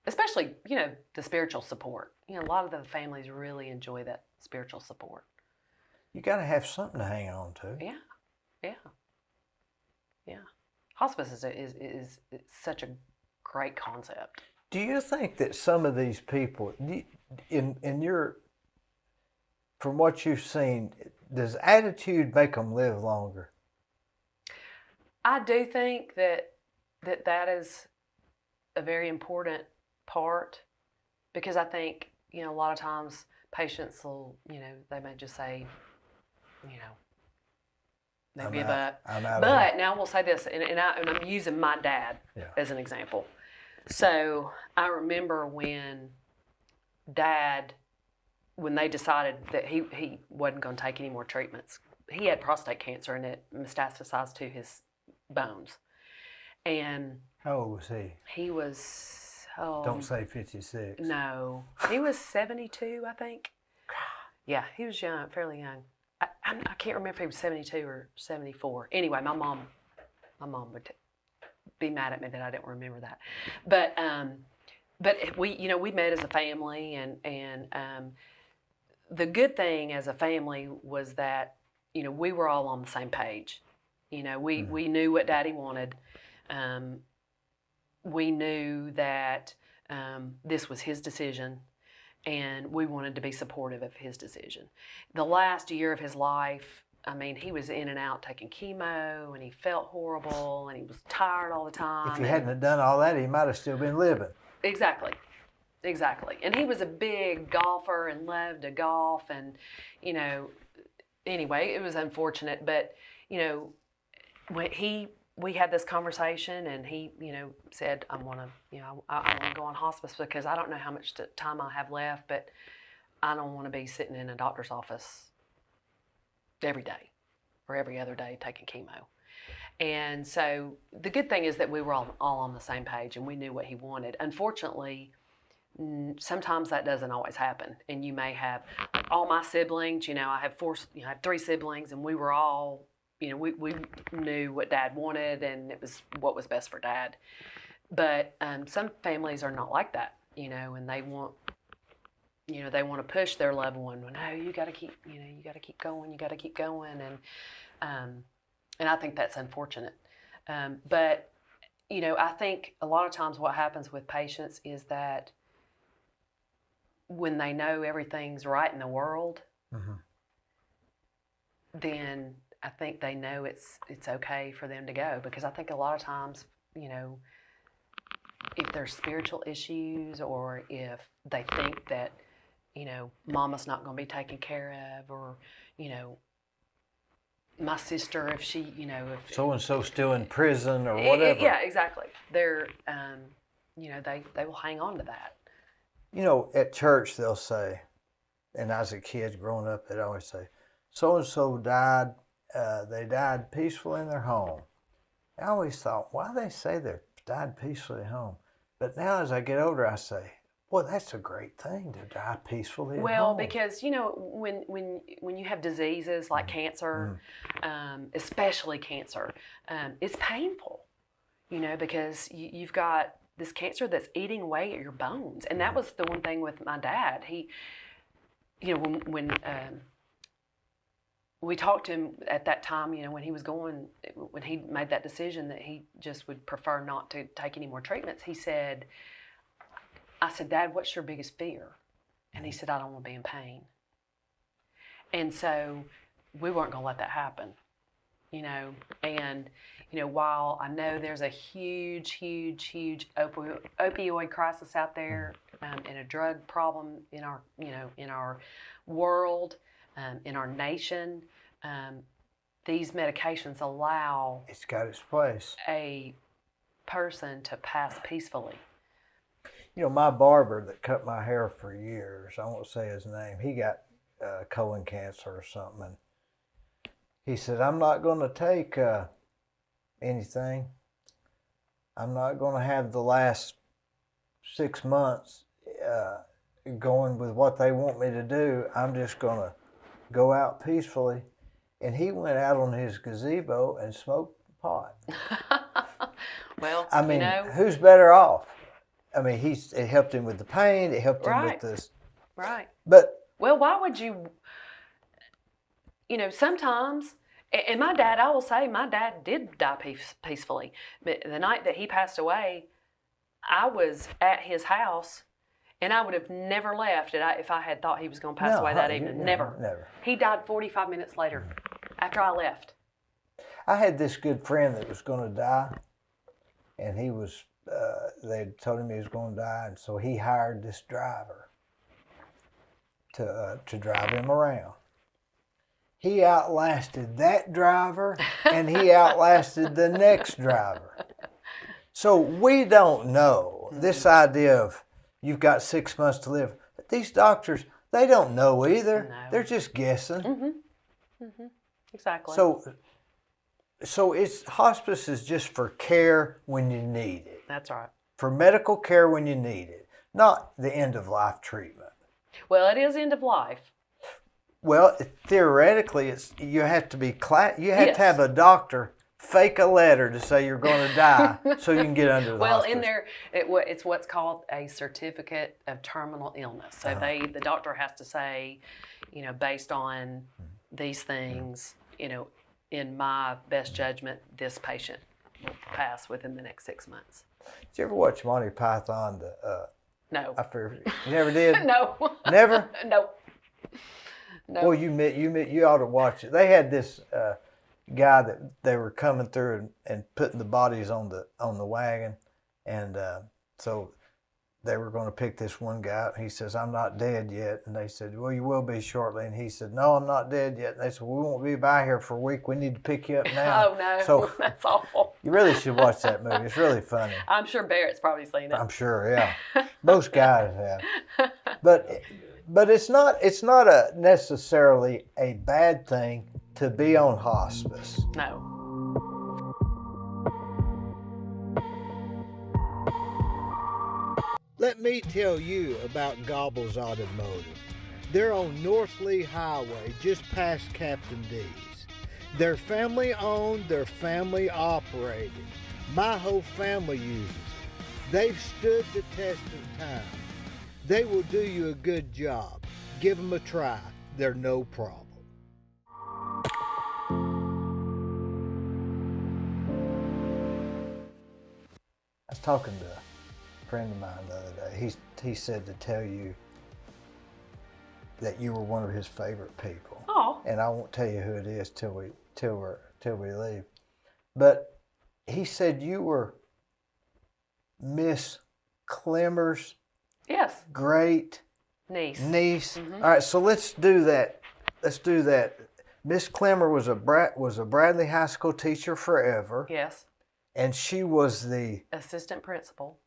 Especially, the spiritual support. A lot of the families really enjoy that spiritual support. You got to have something to hang on to. Yeah. Hospice is such a great concept. Do you think that some of these people, in your, from what you've seen, does attitude make them live longer? I do think that is a very important part because I think, a lot of times patients will, they may just say, they give up. But now we'll say this, and I'm using my dad as an example. So I remember when they decided that he wasn't going to take any more treatments. He had prostate cancer and it metastasized to his bones. And how old was he? He was, don't say 56. No, he was 72, I think. Yeah, he was young, fairly young. I can't remember if he was 72 or 74. Anyway, my mom would be mad at me that I didn't remember that. But we met as a family, and the good thing as a family was that we were all on the same page. We knew what Daddy wanted. We knew that this was his decision. And we wanted to be supportive of his decision. The last year of his life, he was in and out taking chemo, and he felt horrible, and he was tired all the time. If he hadn't have done all that, he might have still been living. Exactly. And he was a big golfer and loved to golf, and, anyway, it was unfortunate, but when we had this conversation, and he, said, I want to go on hospice because I don't know how much time I have left, but I don't want to be sitting in a doctor's office every day or every other day taking chemo. And so the good thing is that we were all on the same page, and we knew what he wanted. Unfortunately, sometimes that doesn't always happen, and you may have all my siblings. I have I have 3 siblings, and we were all, we knew what Dad wanted, and it was what was best for Dad. But some families are not like that, and they want, they want to push their loved one. No, you got to keep, you got to keep going. You got to keep going, and I think that's unfortunate. But I think a lot of times what happens with patients is that when they know everything's right in the world, then I think they know it's okay for them to go. Because I think a lot of times, if there's spiritual issues, or if they think that, mama's not going to be taken care of, or, my sister, if she, if so-and-so still in prison or whatever. Yeah, exactly. They're, they will hang on to that. At church they'll say, and as a kid growing up, they'd always say, so-and-so died, they died peacefully in their home. I always thought, why they say they died peacefully at home? But now as I get older, I say, boy, that's a great thing to die peacefully at home. Well, because, when you have diseases like cancer, especially cancer, it's painful, because you've got this cancer that's eating away at your bones. And that was the one thing with my dad. He, when we talked to him at that time, when he made that decision that he just would prefer not to take any more treatments, I said, Dad, what's your biggest fear? And he said, I don't want to be in pain. And so we weren't going to let that happen, and, while I know there's a huge, huge, huge opioid crisis out there, and a drug problem in our, in our world, in our nation, these medications allow it's got its place. A person to pass peacefully. My barber that cut my hair for years, I won't say his name, he got colon cancer or something. And he said, I'm not going to take anything. I'm not going to have the last 6 months going with what they want me to do. I'm just going to go out peacefully. And he went out on his gazebo and smoked pot. Well, I mean, who's better off? I mean, it helped him with the pain. It helped him with this. Right. But well, why would you? Sometimes, and my dad, I will say, my dad did die peacefully. But the night that he passed away, I was at his house, and I would have never left if I had thought he was going to pass away that evening. Never. He died 45 minutes later, after I left. I had this good friend that was going to die, and he was. They had told him he was going to die, and so he hired this driver to drive him around. He outlasted that driver, and he outlasted the next driver. So we don't know this idea of you've got 6 months to live. But these doctors, they don't know either. No. They're just guessing. Exactly. So hospice is just for care when you need it. That's right. For medical care when you need it, not the end of life treatment. Well, it is end of life. Well, theoretically, you have to be you have to have a doctor fake a letter to say you're going to die so you can get under the hospice. In there, it's what's called a certificate of terminal illness. So the doctor has to say, based on these things, in my best judgment, this patient will pass within the next 6 months. Did you ever watch Monty Python? No. You never did? No. Never? No. Well, you ought to watch it. They had this guy that they were coming through and putting the bodies on the wagon, and so they were going to pick this one guy up. He says, I'm not dead yet. And they said, well, you will be shortly. And he said, no, I'm not dead yet. And they said, we won't be by here for a week. We need to pick you up now. Oh, no. So That's awful. you really should watch that movie. It's really funny. I'm sure Barrett's probably seen it. I'm sure, yeah. Most guys have. But it's not necessarily a bad thing to be on hospice. No. Let me tell you about Gobbles Automotive. They're on North Lee Highway, just past Captain D's. They're family owned, they're family operated. My whole family uses it. They've stood the test of time. They will do you a good job. Give them a try. They're no problem. I was talking to a friend of mine the other day. He said to tell you that you were one of his favorite people. Oh. And I won't tell you who it is till we leave. But he said you were Miss Clemmer's Yes. great Niece. All right, so let's do that. Miss Clemmer was a Bradley High School teacher forever. Yes. And she was the Assistant principal.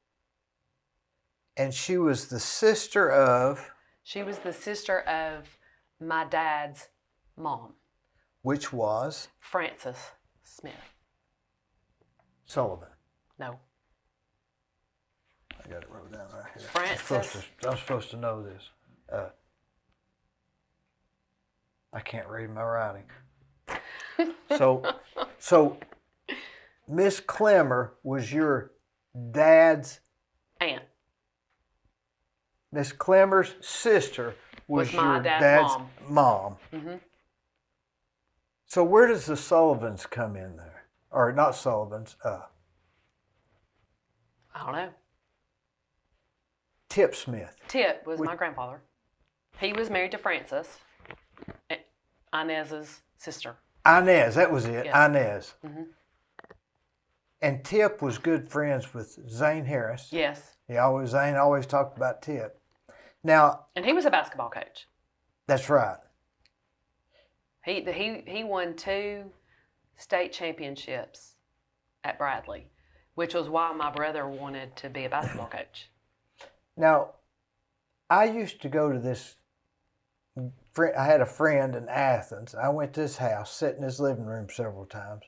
And she was the sister of. She was the sister of my dad's mom. Which was? Frances Smith. Sullivan. No. I got it wrote down right here. Frances. I'm supposed to know this. I can't read my writing. So Miss Clemmer was your dad's aunt. Miss Clemmer's sister was my your dad's mom. Mm-hmm. So where does the Sullivans come in there? Or not Sullivans, I don't know. Tip Smith. Tip was my grandfather. He was married to Frances, Inez's sister. Inez, that was it. Yes. Inez. Mm-hmm. And Tip was good friends with Zane Harris. Yes. Zane always talked about Tip. Now. And he was a basketball coach. That's right. He won 2 state championships at Bradley, which was why my brother wanted to be a basketball coach. Now, I used to go to this. I had a friend in Athens. I went to his house, sat in his living room several times,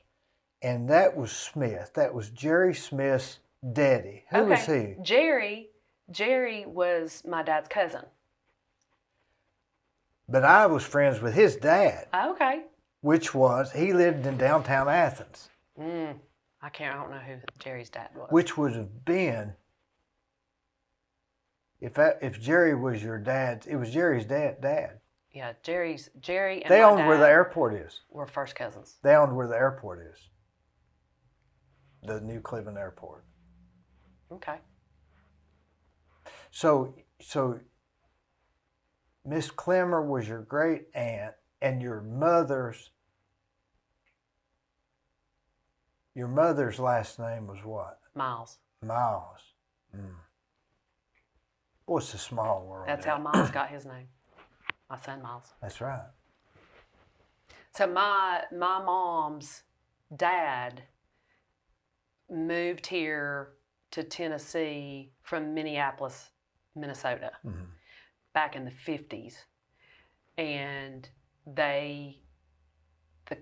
and that was Smith. That was Jerry Smith's daddy. Who was he? Jerry was my dad's cousin. But I was friends with his dad. Okay. Which was, he lived in downtown Athens. I don't know who Jerry's dad was. Which would have been, if Jerry was your dad, it was Jerry's dad. Yeah, Jerry and they my owned dad where the airport is. Were first cousins. They owned where the airport is. The new Cleveland Airport. Okay. So Miss Clemmer was your great aunt, and your mother's last name was what? Miles. Miles. Boy, it's a small world. That's how Miles got his name. My son Miles. That's right. So my mom's dad moved here to Tennessee from Minneapolis, Minnesota, back in the 50s. And the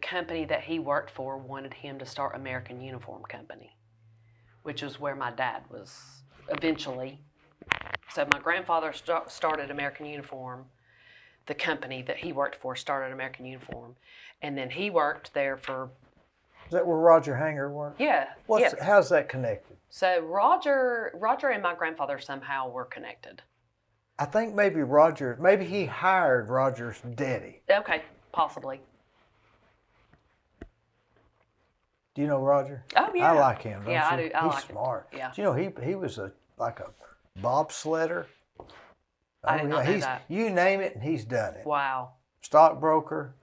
company that he worked for wanted him to start American Uniform Company, which is where my dad was eventually. So my grandfather started American Uniform. The company that he worked for started American Uniform. And then he worked there for... Is that where Roger Hanger worked? Yeah. How's that connected? So Roger and my grandfather somehow were connected. I think maybe he hired Roger's daddy. Okay, possibly. Do you know Roger? Oh, yeah. I like him, don't you? I do. He's smart. Yeah. Do you know he was like a bobsledder? I did not know that. You name it and he's done it. Wow. Stockbroker.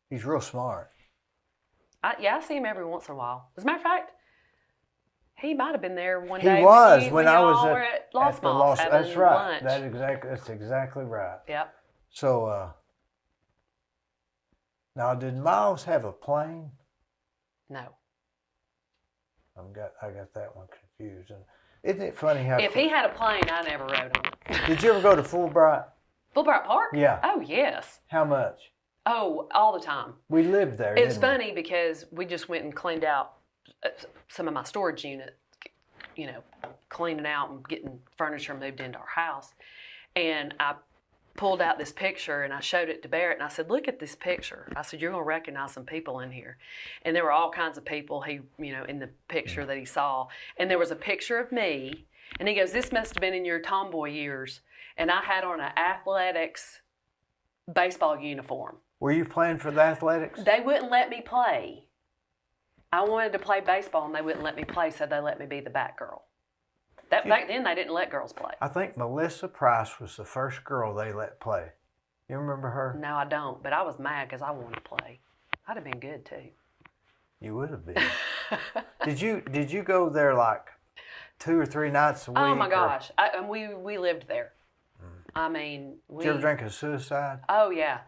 He's real smart. I see him every once in a while. As a matter of fact, He might have been there one He day. was when I was all were at Lost the Moss having That's right. lunch. That's exactly right. Yep. So now, did Miles have a plane? No. I got that one confused. And isn't it funny how? If he had a plane, I never rode on it. Did you ever go to Fulbright? Fulbright Park? Yeah. Oh, yes. How much? Oh, all the time. We lived there. It's didn't funny because we just went and cleaned out some of my storage unit, cleaning out and getting furniture moved into our house. And I pulled out this picture and I showed it to Barrett and I said, look at this picture. I said, you're going to recognize some people in here. And there were all kinds of people in the picture that he saw. And there was a picture of me. And he goes, this must have been in your tomboy years. And I had on an athletics baseball uniform. Were you playing for the Athletics? They wouldn't let me play. I wanted to play baseball and they wouldn't let me play, so they let me be the bat girl. Back then they didn't let girls play. I think Melissa Price was the first girl they let play. You remember her? No, I don't, but I was mad because I wanted to play. I'd have been good too. You would have been. Did you go there like 2 or 3 nights a week? Oh my gosh, and we lived there. I mean, Did you ever drink a suicide? Oh yeah.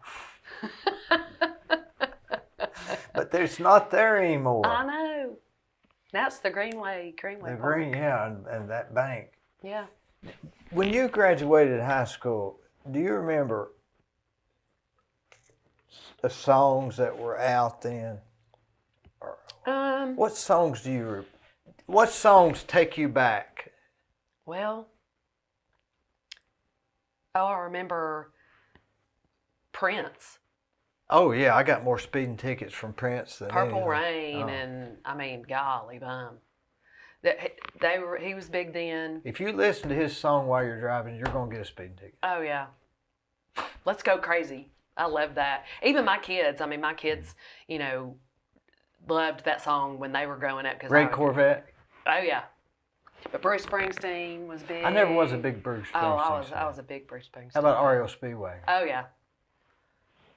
But it's not there anymore. I know. That's the Greenway The Park. green, yeah, and that bank. Yeah. When you graduated high school, do you remember the songs that were out then? What songs what songs take you back? Well, I remember Prince. Oh yeah, I got more speeding tickets from Prince than Purple anything. Rain, and I mean, golly bum. He was big then. If you listen to his song while you're driving, you're gonna get a speeding ticket. Oh yeah. Let's Go Crazy. I love that. Even my kids, loved that song when they were growing up. Red Corvette. Oh yeah. But Bruce Springsteen was big. I never was a big Bruce Springsteen. Oh, I was a big Bruce Springsteen. How about REO Speedway? Oh yeah.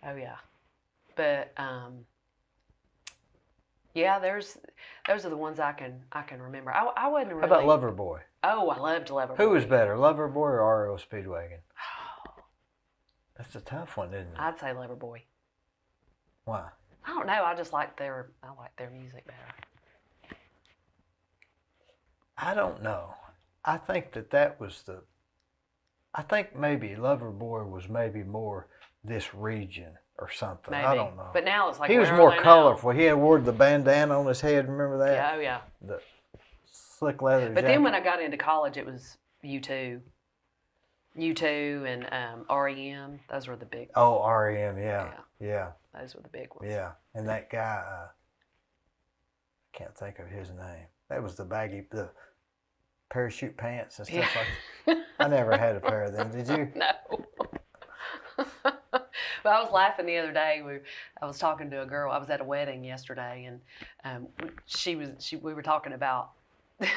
Oh yeah. But yeah, those are the ones I can remember. I wasn't really. How about Loverboy? Oh, I loved Loverboy. Who was better, Loverboy or REO Speedwagon? That's a tough one, isn't it? I'd say Loverboy. Why? I don't know. I just like their music better. I don't know. I think that was I think maybe Loverboy was maybe more this region or something. Maybe. I don't know. But now it's like, he was where more are they colorful. He had wore the bandana on his head. Remember that? Yeah, oh yeah. The slick leather But jacket. then when I got into college, it was U2 and REM. Those were the big. Oh, REM, yeah. Those were the big ones. Yeah, and that guy, I can't think of his name. That was the parachute pants and stuff like that. I never had a pair of them. Did you? No. But I was laughing the other day. I was talking to a girl. I was at a wedding yesterday, and we were talking about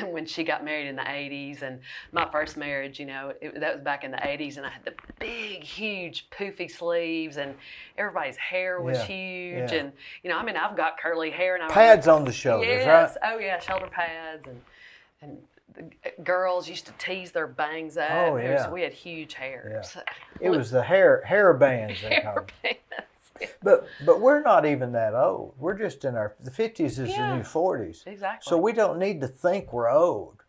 when she got married in the 80s, and my first marriage, that was back in the 80s, and I had the big, huge, poofy sleeves, and everybody's hair was huge, and I've got curly hair, and pads on the shoulders, yes, right? Oh yeah, shoulder pads, and the girls used to tease their bangs up. Oh yeah, we had huge hair. Yeah. So, it was the hair bands they called them. But we're not even that old. We're just in the 50s is the new 40s. Exactly. So we don't need to think we're old,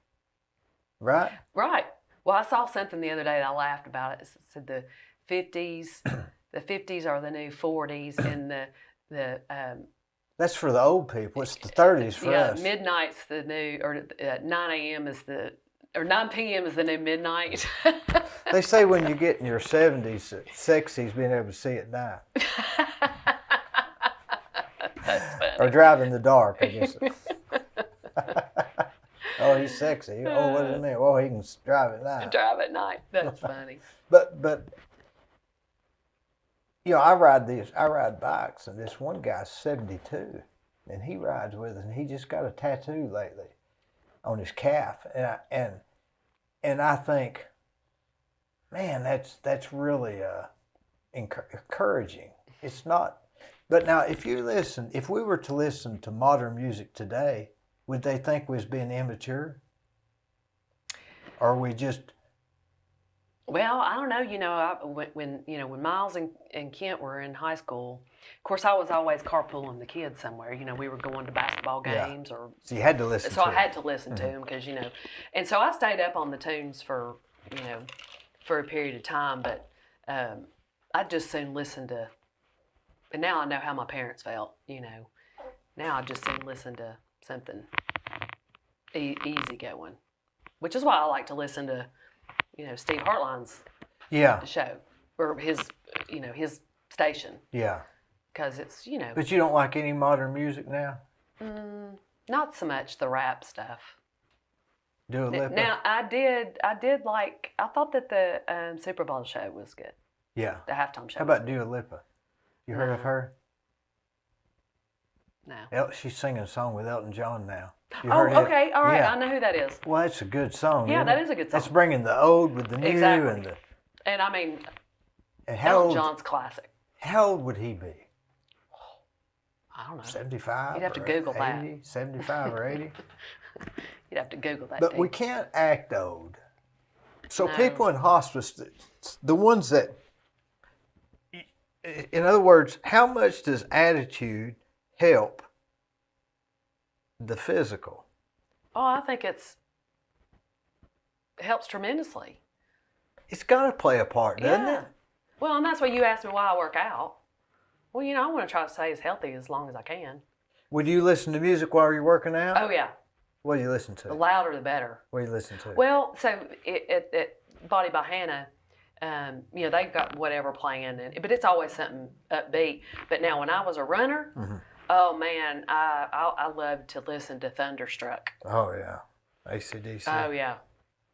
right? Right. Well, I saw something the other day that I laughed about. It said the 50s, the 50s are the new 40s, and the that's for the old people. It's the 30s for us. Midnight's the new, or 9 a.m. or 9 p.m. is the new midnight. They say when you get in your 70s, sexy's being able to see at night. That's funny. Or drive in the dark, I guess. Oh, he's sexy. Oh, what does it mean? Well, he can drive at night. Drive at night. That's funny. But I ride bikes, and this one guy's 72, and he rides with us, and he just got a tattoo lately on his calf, and I think, man, that's really encouraging. It's not, but now if we were to listen to modern music today, would they think we was being immature? Or we just... Well, I don't know. When Miles and Kent were in high school, of course, I was always carpooling the kids somewhere. We were going to basketball games or. So you had to listen. So I had to listen to them because and so I stayed up on the tunes for a period of time. But I just soon listened to. And now I know how my parents felt. Now I just soon listen to something easy going, which is why I like to listen to. Steve Hartline's show or his station. Yeah. Because it's, But you don't like any modern music now? Not so much the rap stuff. Dua Lipa? Now, I thought that the Super Bowl show was good. Yeah. The halftime show. How about Dua Lipa? You heard of her? No. She's singing a song with Elton John now. You Oh, heard okay. it? All right. Yeah. I know who that is. Well, it's a good song. Yeah, isn't that it? is a good song. It's bringing the old with the new. Exactly. And I mean, Elton John's classic. How old would he be? I don't know. 75? You'd have to Google 80, that. 75 or 80? You'd have to Google that. But we can't act old. So No. people in hospice, the ones that, in other words, how much does attitude help the physical? Oh, I think it helps tremendously. It's got to play a part, doesn't Yeah. it? Well, and that's why you asked me why I work out. Well, I want to try to stay as healthy as long as I can. Would you listen to music while you're working out? Oh, yeah. What do you listen The to? louder, the better. What do you listen to? Well, so at Body by Hannah, they've got whatever playing, but it's always something upbeat. But now, when I was a runner, oh, man, I loved to listen to Thunderstruck. Oh, yeah. AC/DC. Oh, yeah.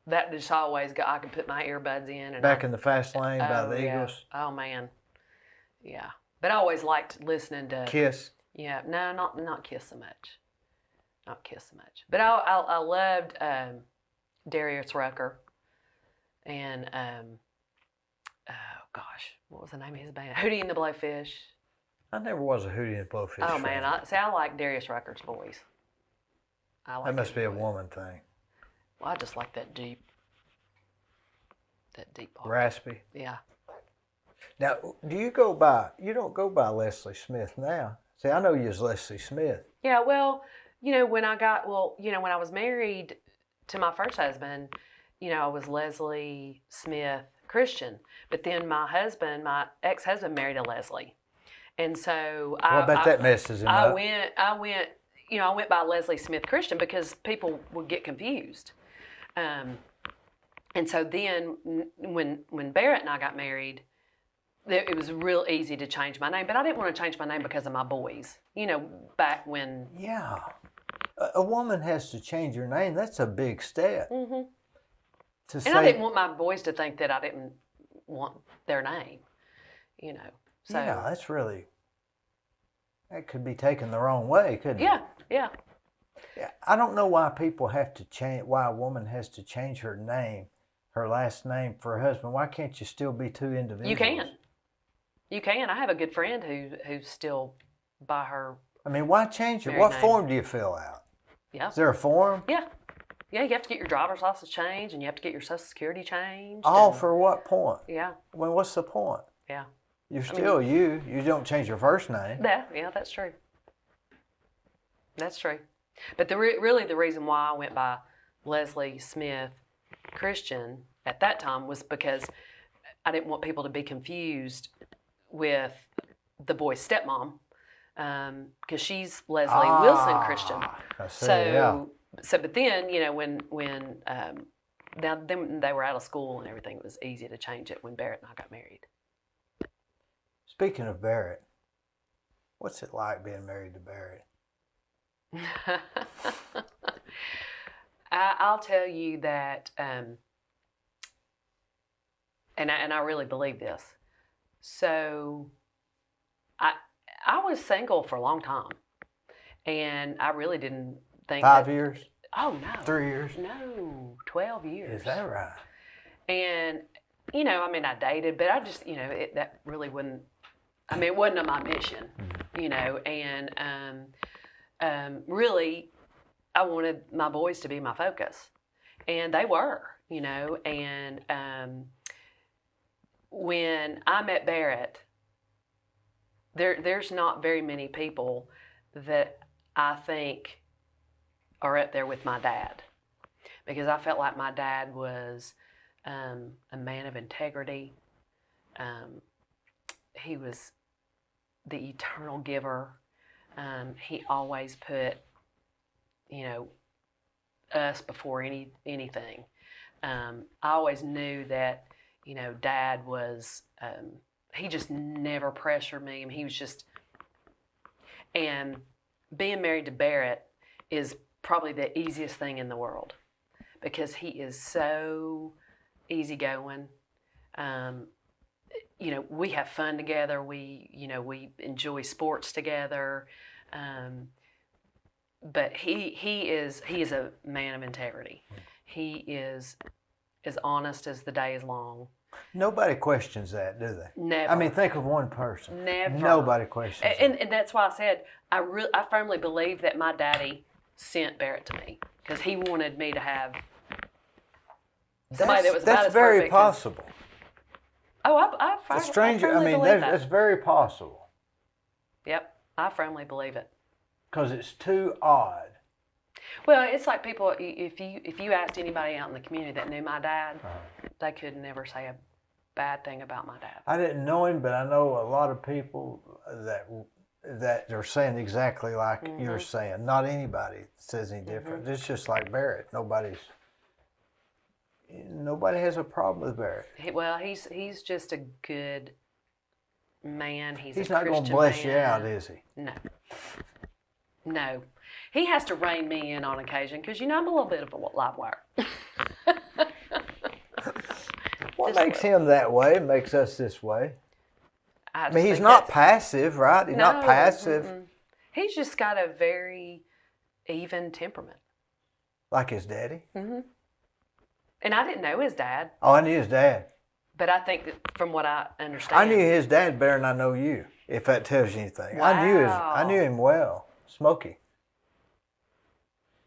That just always I could put my earbuds in. And Back in the Fast Lane by the yeah. Eagles. Oh, man. Yeah. But I always liked listening to... Kiss. Yeah. No, not Kiss so much. Not Kiss so much. But I loved Darius Rucker. And, oh, gosh. What was the name of his band? Hootie and the Blowfish. I never was a Hootie and the Blowfish Oh, fan. man. I like Darius Rucker's voice. That must be a woman thing. Well, I just like that deep part. Raspy. Yeah. Now, you don't go by Leslie Smith now. See, I know you as Leslie Smith. Yeah, well, when I was married to my first husband, I was Leslie Smith Christian. But then my ex-husband married a Leslie. And so I bet that messes him up. I went by Leslie Smith Christian because people would get confused. And so then when Barrett and I got married, it was real easy to change my name. But I didn't want to change my name because of my boys, back when. Yeah. A woman has to change her name. That's a big step. Mm-hmm. I didn't want my boys to think that I didn't want their name, So, yeah, that could be taken the wrong way, couldn't it? Yeah. Yeah, I don't know why why a woman has to change her name, her last name for her husband. Why can't you still be two individuals? You can. I have a good friend who's still by her. I mean, why change it? Married What name. form do you fill out? Yeah. Is there a form? Yeah. Yeah, you have to get your driver's license changed and you have to get your Social Security changed. All for what point? Yeah. Well, what's the point? Yeah. You're still you. You don't change your first name. Yeah, that's true. That's true. But really the reason why I went by Leslie Smith Christian at that time was because I didn't want people to be confused with the boy's stepmom, because she's Leslie Wilson Christian. I see, yeah. But then when then they were out of school and everything, it was easy to change it when Barrett and I got married. Speaking of Barrett, what's it like being married to Barrett? I'll tell you that, and I really believe this. So, I was single for a long time, and I really didn't think 5 years? Oh no. 3 years? No, 12 years. Is that right? And I dated, but I just that really wasn't. It wasn't on my mission, and really, I wanted my boys to be my focus, and they were, and when I met Barrett, there's not very many people that I think are up there with my dad, because I felt like my dad was a man of integrity. He was the eternal giver. He always put, us before anything. I always knew that, Dad was, he just never pressured me. I mean, he was just, and being married to Barrett is probably the easiest thing in the world, because he is so easygoing. We have fun together. We enjoy sports together. But he is a man of integrity. He is as honest as the day is long. Nobody questions that, do they? Never. I mean, think of one person. Never. Nobody questions it. And that's why I said I firmly believe that my daddy sent Barrett to me, because he wanted me to have somebody that was about that's as very perfect possible. I The stranger, firmly believe that. that's very possible. Yep, I firmly believe it. Because it's too odd. Well, it's like people, if you asked anybody out in the community that knew my dad, they could never say a bad thing about my dad. I didn't know him, but I know a lot of people that are saying exactly like you're saying. Not anybody says any different. It's just like Barrett. Nobody has a problem with Barrett. He's just a good man. He's not going to bless you out, is he? No. He has to rein me in on occasion, because I'm a little bit of a live wire. What makes him that way makes us this way? I mean, he's not passive, right? He's not passive. He's just got a very even temperament. Like his daddy? Mm-hmm. And I didn't know his dad. Oh, I knew his dad. But I think that from what I understand, I knew his dad better than I know you, if that tells you anything. Wow. I knew him well. Smokey.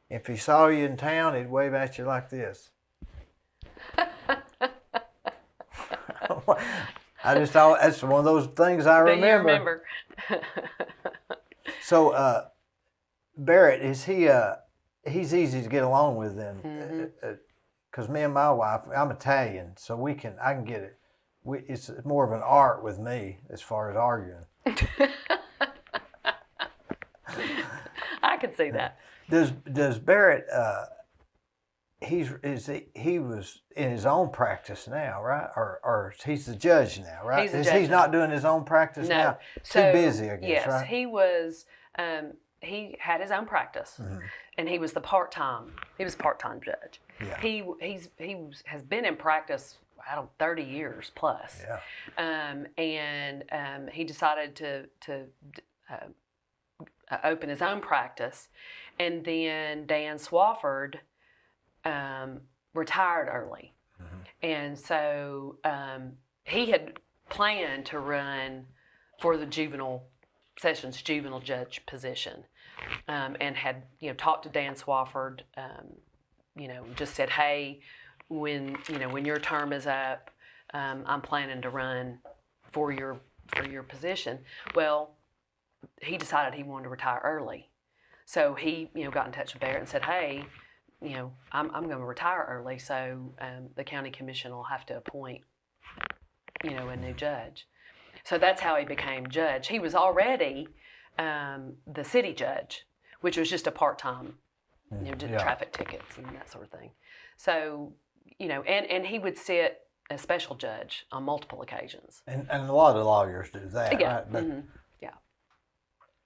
If he saw you in town, he'd wave at you like this. That's one of those things I remember. So, Barrett, is he? He's easy to get along with then, because me and my wife, I'm Italian, so I can get it. It's more of an art with me as far as arguing. I can see that. Does Barrett? He was in his own practice now, right? Or he's the judge now, right? He's not doing his own practice now. So, too busy, I guess, yes, right? he was. He had his own practice, and he was part-time judge. Yeah. He has been in practice 30 years plus. Yeah. And he decided to open his own practice, and then Dan Swafford retired early, and so he had planned to run for the Sessions juvenile judge position, and had talked to Dan Swafford, just said, hey, when your term is up, I'm planning to run for your position. Well, he decided he wanted to retire early, so he got in touch with Barrett and said, hey, I'm going to retire early, so the county commission will have to appoint a new judge. So that's how he became judge. He was already the city judge, which was just a part-time, did traffic tickets and that sort of thing. So, and he would sit as special judge on multiple occasions. And a lot of lawyers do that, yeah. right? But, yeah.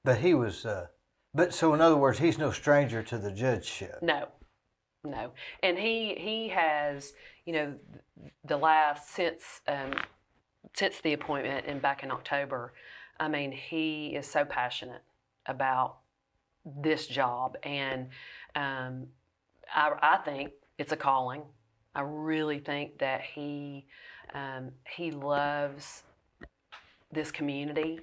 But he was, so in other words, he's no stranger to the judgeship. No. And he has, since the appointment and back in October, I mean, he is so passionate about this job, and I think it's a calling. I really think that he loves this community.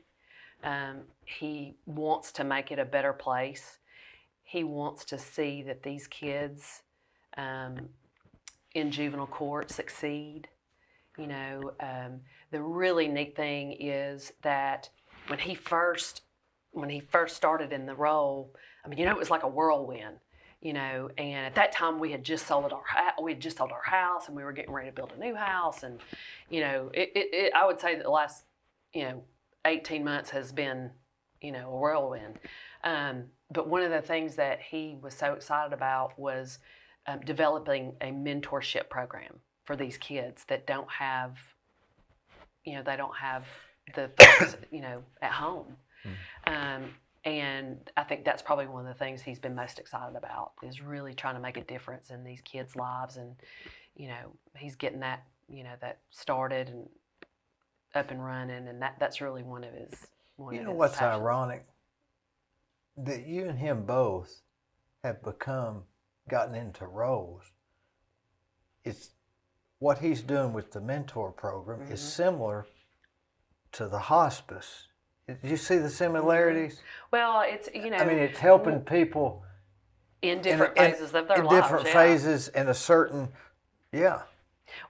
He wants to make it a better place. he wants to see that these kids in juvenile court succeed. The really neat thing is that when he first started in the role, it was like a whirlwind. And at that time we had just sold our house, and we were getting ready to build a new house, and I would say that the last 18 months has been a whirlwind. But one of the things that he was so excited about was developing a mentorship program for these kids that don't have the folks at home. And I think that's probably one of the things he's been most excited about, is really trying to make a difference in these kids' lives. And he's getting that that started and up and running, and that's really one of his what's passions. Ironic? That you and him both have gotten into roles. It's what he's doing with the mentor program is similar to the hospice. Did you see the similarities? Well, it's it's helping people in different phases of their lives. In different phases, in a certain, Well,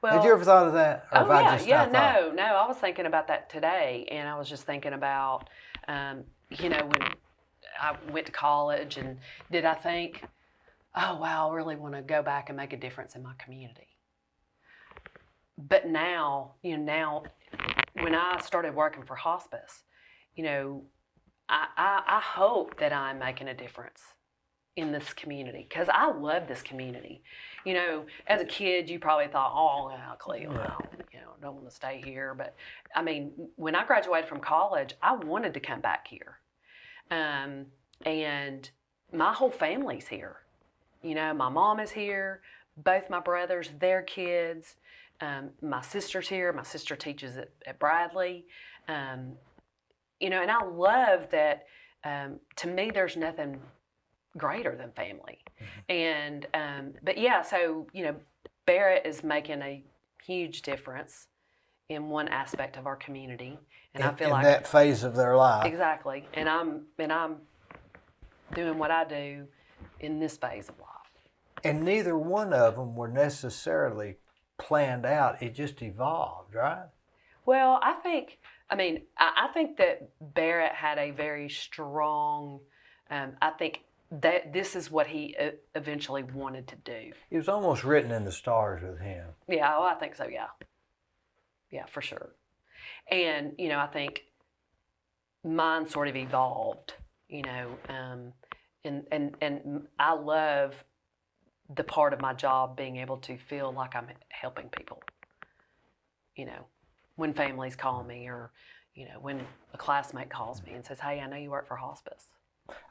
had you ever thought of that? Or no. I was thinking about that today, and I was just thinking about, when I went to college, and did I think, oh wow, I really want to go back and make a difference in my community. But now, when I started working for hospice, I hope that I'm making a difference in this community, because I love this community. As a kid, you probably thought, oh, Cleveland, I don't want to stay here. But when I graduated from college, I wanted to come back here. And my whole family's here. My mom is here, both my brothers, their kids. My sister's here. My sister teaches at Bradley. And I love that. To me, there's nothing greater than family. And so Barrett is making a huge difference in one aspect of our community, and I feel like that phase of their life. Exactly. And I'm doing what I do in this phase of life. And neither one of them were necessarily planned out. It just evolved, right? Well, I think that Barrett had a very strong, I think that this is what he eventually wanted to do. It was almost written in the stars with him. Yeah, I think so, yeah. Yeah, for sure. And, I think mine sort of evolved, and I love the part of my job being able to feel like I'm helping people. When families call me, or, when a classmate calls me and says, hey, I know you work for hospice.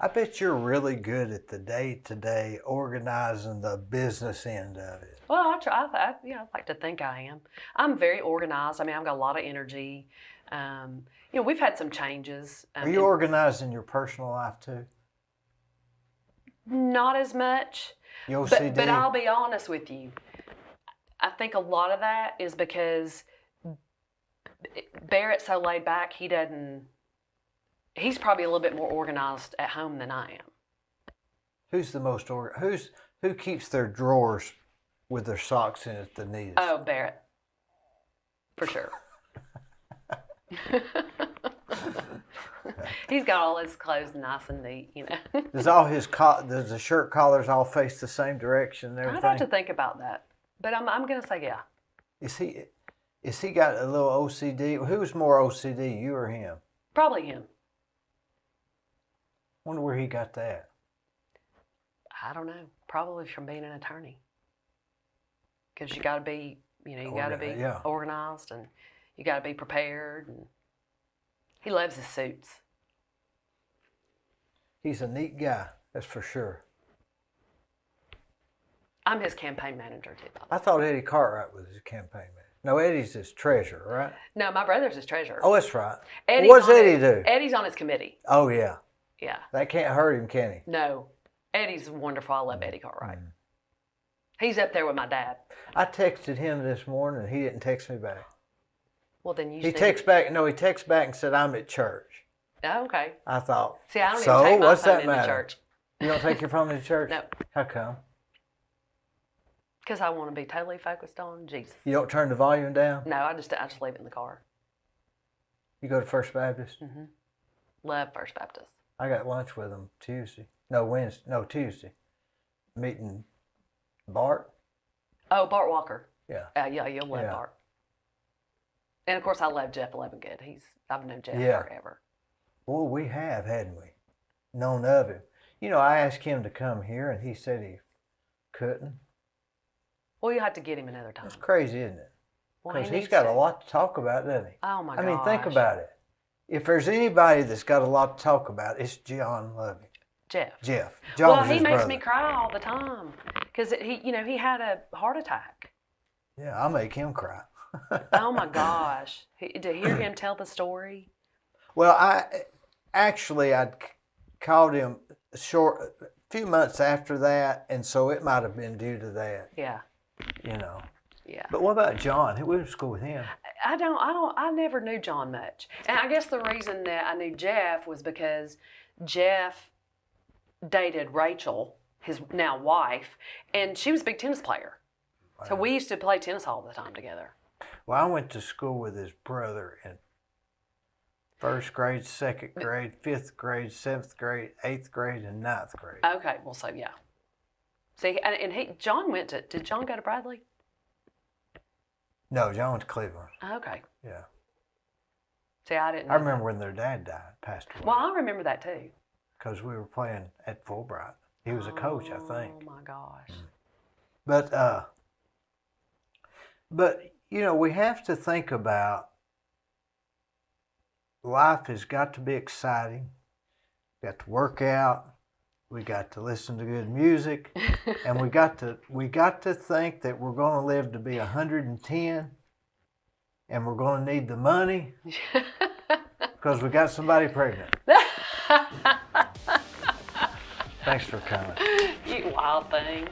I bet you're really good at the day-to-day organizing the business end of it. Well, I try. I like to think I am. I'm very organized. I've got a lot of energy. We've had some changes. Are you organized in your personal life too? Not as much. You OCD? But I'll be honest with you. I think a lot of that is because Barrett's so laid back. He's probably a little bit more organized at home than I am. Who's the most organized? Who keeps their drawers with their socks in it the neatest? Oh, Barrett. For sure. He's got all his clothes nice and neat, Does does the shirt collars all face the same direction and everything? I'd have to think about that, but I'm going to say yeah. Is he got a little OCD? Who's more OCD, you or him? Probably him. Wonder where he got that. I don't know. Probably from being an attorney. Because you got to be, got to be organized, and you got to be prepared. And he loves his suits. He's a neat guy, that's for sure. I'm his campaign manager too. I thought Eddie Cartwright was his campaign manager. No, Eddie's his treasurer, right? No, my brother's his treasurer. Oh, that's right. What does Eddie do? Eddie's on his committee. Oh, yeah. Yeah. That can't hurt him, can he? No. Eddie's wonderful. I love Eddie Cartwright. He's up there with my dad. I texted him this morning, and he didn't text me back. Well, then you He texted back and said, I'm at church. Oh, okay. I thought, see, I don't even take my phone into church. You don't take your phone to church? No. How come? Because I want to be totally focused on Jesus. You don't turn the volume down? No, I just leave it in the car. You go to First Baptist? Mm-hmm. Love First Baptist. I got lunch with them Tuesday. No, Wednesday. No, Tuesday. Meeting Bart. Oh, Bart Walker. Yeah. Yeah, you'll love Bart. And of course, I love Jeff Levengood. I've known Jeff forever. Well, we have, hadn't we? Known of him. You know, I asked him to come here, and he said he couldn't. Well, you have to get him another time. That's crazy, isn't it? Well, Because he's got a lot to talk about, doesn't he? Oh my gosh. I mean, think about it. If there's anybody that's got a lot to talk about, it's John Loving. Jeff. John well, was he his makes brother. me cry all the time because he had a heart attack. Yeah, I'll make him cry. Oh my gosh! To hear him tell the story. Well, I'd called him a few months after that, and so it might have been due to that. Yeah. You know. Yeah. But what about John? Who went to school with him? I never knew John much. And I guess the reason that I knew Jeff was because Jeff dated Rachel, his now wife, and she was a big tennis player. So we used to play tennis all the time together. Well, I went to school with his brother in first grade, second grade, fifth grade, seventh grade, eighth grade, and ninth grade. Okay, well, so yeah. See, and John did John go to Bradley? No, John went to Cleveland. Okay. Yeah. See, I didn't know I remember when their dad died, passed away. Well, I remember that too. Because we were playing at Fulbright. He was a coach, I think. Oh my gosh. But you know, we have to think about life has got to be exciting. We got to work out. We got to listen to good music, and we got to think that we're going to live to be 110, and we're going to need the money because we got somebody pregnant. Thanks for coming. You wild thing.